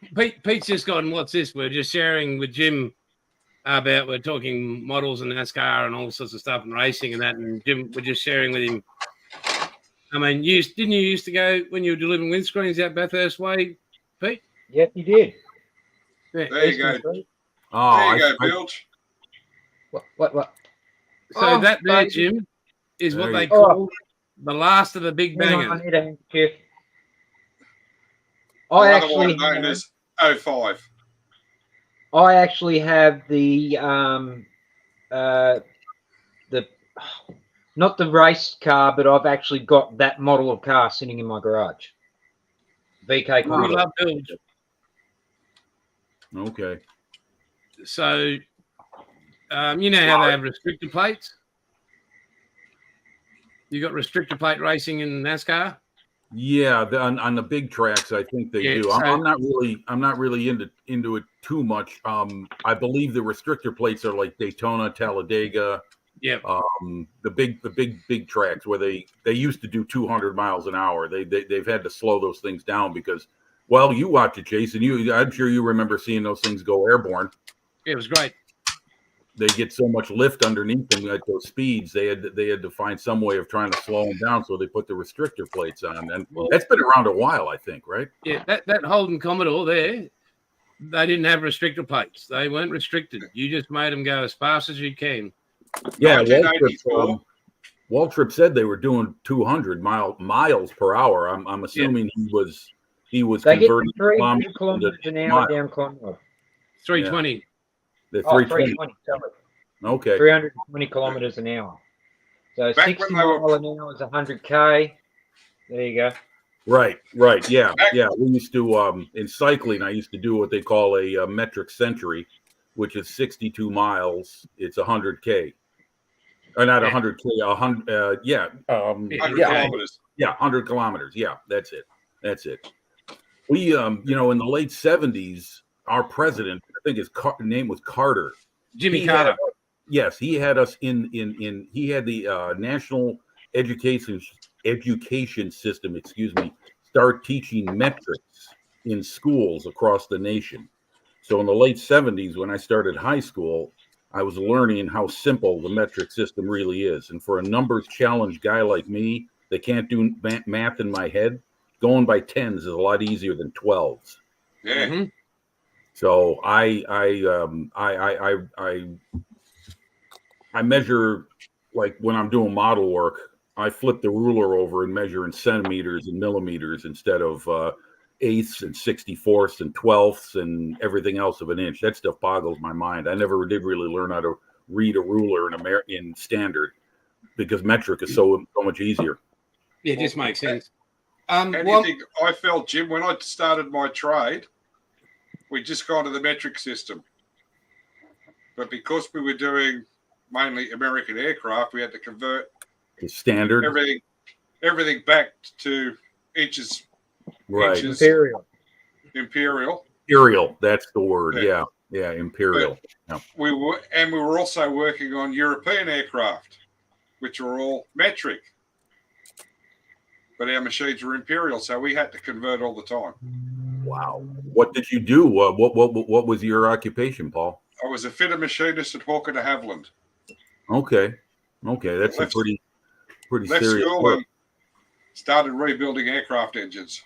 Pete's just gotten, what's this? We're just sharing with Jim about, we're talking models and NASCAR and all sorts of stuff and racing and that. And Jim, we're just sharing with him. I mean, didn't you used to go when you were delivering windscreens out Bathurst Way, Pete? Yep, you did. Yeah. There you go. Oh, there you go, Bilge. What? So that there, Jim, is what they call the last of the big bangers. I need a handkerchief. Known as 05. I actually have the not the race car, but I've actually got that model of car sitting in my garage. VK car. We love Bilge. Okay. So, you know how they have restrictor plates? You got restrictor plate racing in NASCAR? Yeah, on the big tracks, I think they do. I'm not really into it too much. I believe the restrictor plates are like Daytona, Talladega. Yeah. The big tracks where they used to do 200 miles an hour. They've had to slow those things down because, well, you watch it, Jason. I'm sure you remember seeing those things go airborne. It was great. They get so much lift underneath them at those speeds. They had to find some way of trying to slow them down, so they put the restrictor plates on. And that's been around a while, I think, right? Yeah, that Holden Commodore there, they didn't have restrictor plates. They weren't restricted. You just made them go as fast as you can. Yeah, Waltrip said they were doing 200 miles per hour. I'm assuming he was they converting 300 kilometers an hour down Conrad. 320. Yeah. The 320. Okay. 320 kilometers an hour. So 60 miles an hour is 100K. There you go. Right. Yeah. We used to, in cycling, I used to do what they call a metric century, which is 62 miles. It's 100K. Not Yeah. 100 100. Yeah. 100 Yeah. kilometers. Yeah. 100 kilometers. Yeah. That's it. We, in the late 70s, our president, I think his name was Carter. Jimmy He Carter. Yes, he had us he had the national education system, start teaching metrics in schools across the nation. So in the late 70s, when I started high school, I was learning how simple the metric system really is. And for a numbers challenged guy like me that can't do math in my head, going by tens is a lot easier than 12s. Yeah. Mm-hmm. So I measure, like when I'm doing model work, I flip the ruler over and measure in centimeters and millimeters instead of eighths and 64ths and 12ths and everything else of an inch. That stuff boggles my mind. I never did really learn how to read a ruler in standard because metric is so much easier. Yeah, it just makes sense. How do you think I felt, Jim, when I started my trade? We just gone to the metric system. But because we were doing mainly American aircraft, we had to convert to standard everything back to inches. Right. Inches. Imperial. Imperial, that's the word. Yeah. Imperial. Yeah. We were also working on European aircraft, which were all metric. But our machines were imperial, so we had to convert all the time. Wow. What did you do? What was your occupation, Paul? I was a fitter machinist at Hawker de Havilland. Okay. That's a pretty left serious school work. and started rebuilding aircraft engines.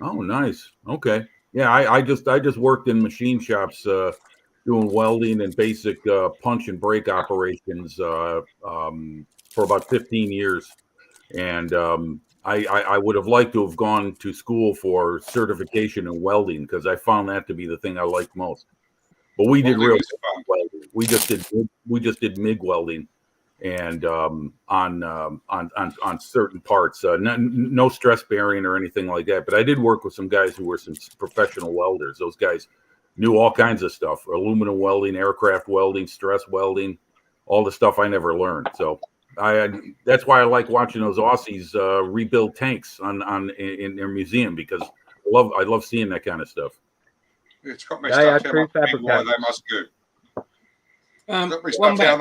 Oh, nice. Okay. Yeah, I just worked in machine shops doing welding and basic punch and break operations for about 15 years. And I would have liked to have gone to school for certification in welding because I found that to be the thing I liked most. But we did real welding. We just did MIG welding, and on certain parts, no stress bearing or anything like that. But I did work with some guys who were some professional welders. Those guys knew all kinds of stuff: aluminum welding, aircraft welding, stress welding, all the stuff I never learned. So that's why I like watching those Aussies rebuild tanks in their museum, because I love seeing that kind of stuff. It's got me stuff how much MIG wire they must do. Got me stuff how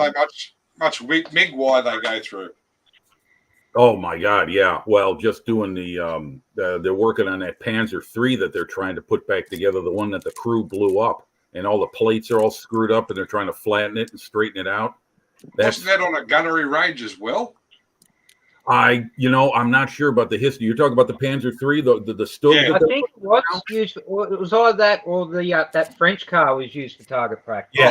much MIG wire they go through. Oh my God, yeah. Well, just doing they're working on that Panzer III that they're trying to put back together, the one that the crew blew up, and all the plates are all screwed up, and they're trying to flatten it and straighten it out. Wasn't that on a gunnery range as well? I'm not sure about the history. You're talking about the Panzer III, the Stug. Yeah. I think what's used, it was either that or the that French car was used for target practice. Yeah,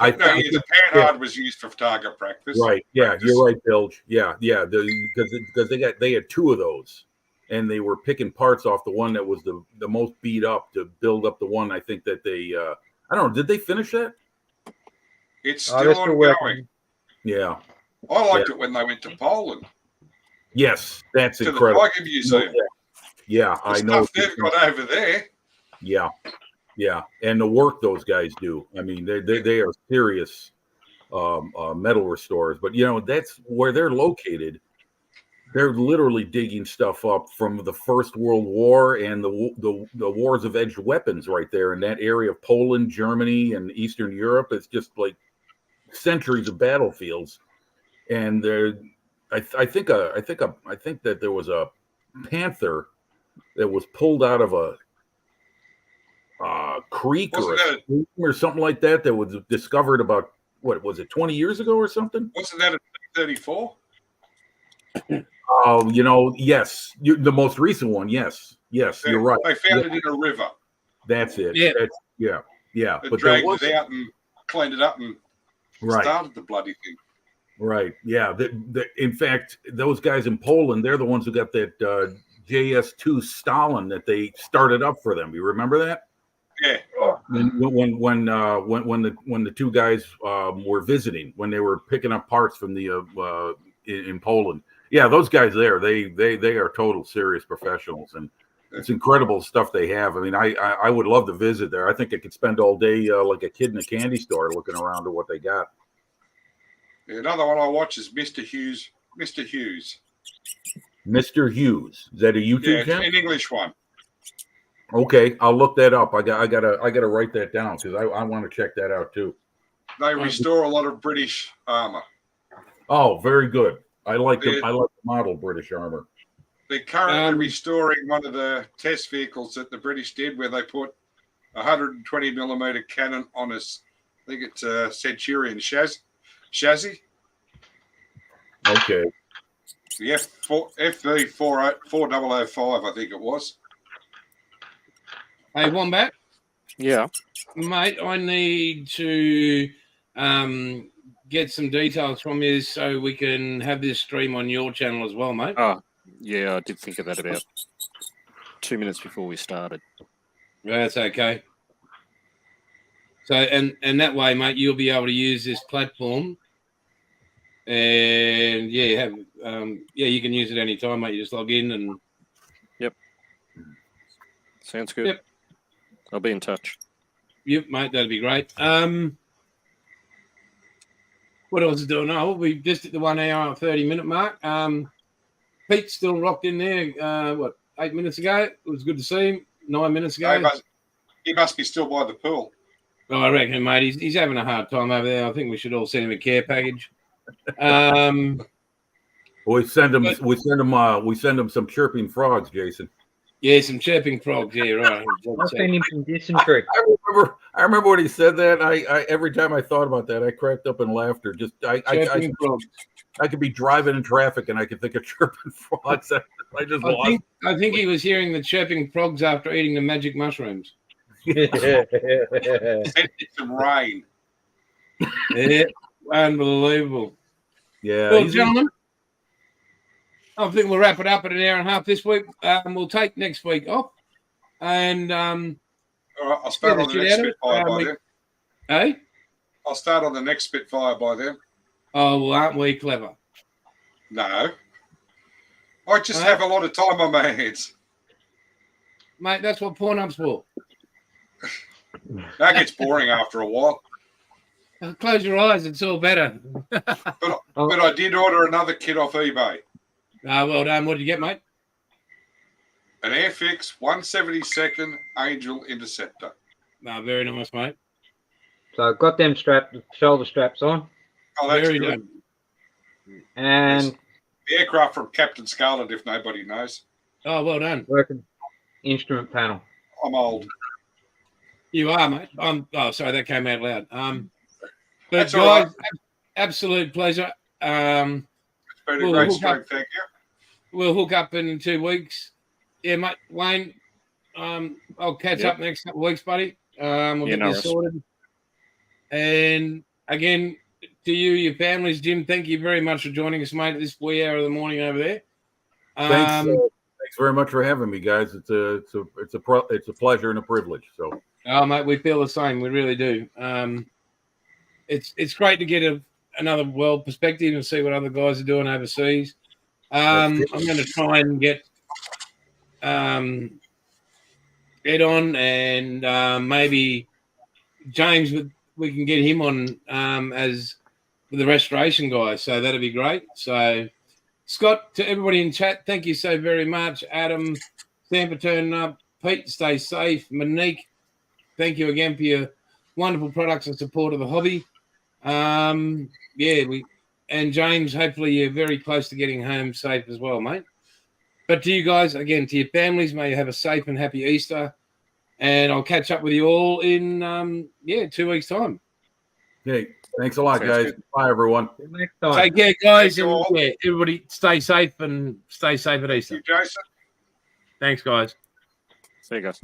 the Panhard was used for target practice. Right. Yeah, you're right, Bilge. Yeah. Because they had two of those, and they were picking parts off the one that was the most beat up to build up the one. I think that they I don't know. Did they finish that? It's still ongoing. Yeah. I liked it when they went to Poland. Yes, that's to incredible. The Tiger Museum. Yeah, the I know. Stuff they've got over there. Yeah, and the work those guys do. I mean, they are serious metal restorers. But that's where they're located. They're literally digging stuff up from the First World War and the wars of edged weapons right there in that area of Poland, Germany, and Eastern Europe. It's just like centuries of battlefields, and I think that there was a Panther that was pulled out of a creek or something like that was discovered about, what was it, 20 years ago or something? Wasn't that a 34? Oh, yes, the most recent one. Yes, you're right. They found it in a river. That's it. Yeah. Yeah. They dragged it out and cleaned it up and started the bloody thing. Right. Yeah. In fact, those guys in Poland, they're the ones who got that JS2 Stalin that they started up for them. You remember that? Yeah. When the two guys were visiting, when they were picking up parts from the in Poland. Yeah, those guys there, they are total serious professionals, and it's incredible stuff they have. I mean, I would love to visit there. I think I could spend all day like a kid in a candy store looking around at what they got. Another one I watch is Mr. Hughes. Mr. Hughes. Mr. Hughes. Is that a YouTube Yeah, channel? an English one. Okay, I'll look that up. I gotta write that down because I want to check that out too. They restore a lot of British armor. Oh, very good. I like the model British armor. They're currently restoring one of the test vehicles that the British did, where they put 120 millimeter cannon on us. I think it's a Centurion chassis. Okay. The FV4005, I think it was. Hey, Wombat. Yeah. Mate, I need to get some details from you so we can have this stream on your channel as well, mate. Oh, yeah, I did think of that about 2 minutes before we started. That's okay. So, and that way, mate, you'll be able to use this platform, and you can use it anytime, mate. You just log in and. Yep. Sounds good. Yep. I'll be in touch. Yep, mate, that'd be great. What else is doing? Oh, we just at the 1 hour and 30-minute mark. Pete's still rocked in there. 8 minutes ago? It was good to see him. 9 minutes ago. He must be still by the pool. Oh, I reckon, mate. He's having a hard time over there. I think we should all send him a care package. We send him some chirping frogs, Jason. Yeah, some chirping frogs. Yeah, right. I'll send him some dysentery. I remember when he said that. I every time I thought about that, I cracked up in laughter. I could be driving in traffic and I could think of chirping frogs. I think he was hearing the chirping frogs after eating the magic mushrooms. Send some rain. Yeah, unbelievable. Yeah, well, gentlemen, I think we'll wrap it up at an hour and a half this week. We'll take next week off, and all right, I'll start on the next Spitfire by then. Hey, I'll start on the next Spitfire by then. Oh, well, aren't we clever? No, I just have a lot of time on my hands, mate. That's what Pornhub's for. That gets boring after a while. Close your eyes; it's all better. But I did order another kit off eBay. Well done. What did you get, mate? An Airfix 172nd Angel Interceptor. Very nice, mate. So I've got them shoulder straps on. Oh, that's very good. Done. And the aircraft from Captain Scarlet, if nobody knows. Oh, well done. Working instrument panel. I'm old. You are, mate. Sorry, that came out loud. But That's guys, all right. Absolute pleasure. It's been a great stream, thank you. We'll hook up in 2 weeks. Yeah, mate, Wayne. I'll catch up next couple of weeks, buddy. We'll get this sorted. And again, to you, your families, Jim, thank you very much for joining us, mate, at this wee hour of the morning over there. Thanks very much for having me, guys. It's a pleasure and a privilege. So, mate, we feel the same. We really do. It's great to get another world perspective and see what other guys are doing overseas. I'm going to try and get Ed on, and maybe James. We can get him on as the restoration guy. So that'd be great. So, Scott, to everybody in chat, thank you so very much. Adam, Sam for turning up. Pete, stay safe. Monique, thank you again for your wonderful products and support of the hobby. And James, hopefully you're very close to getting home safe as well, mate. But to you guys, again, to your families, may you have a safe and happy Easter. And I'll catch up with you all in 2 weeks' time. Okay, thanks a lot, guys. Bye, everyone. Next time. Take care, guys. And, everybody stay safe and stay safe at Easter. Thank you, Jason. Thanks, guys. See you guys.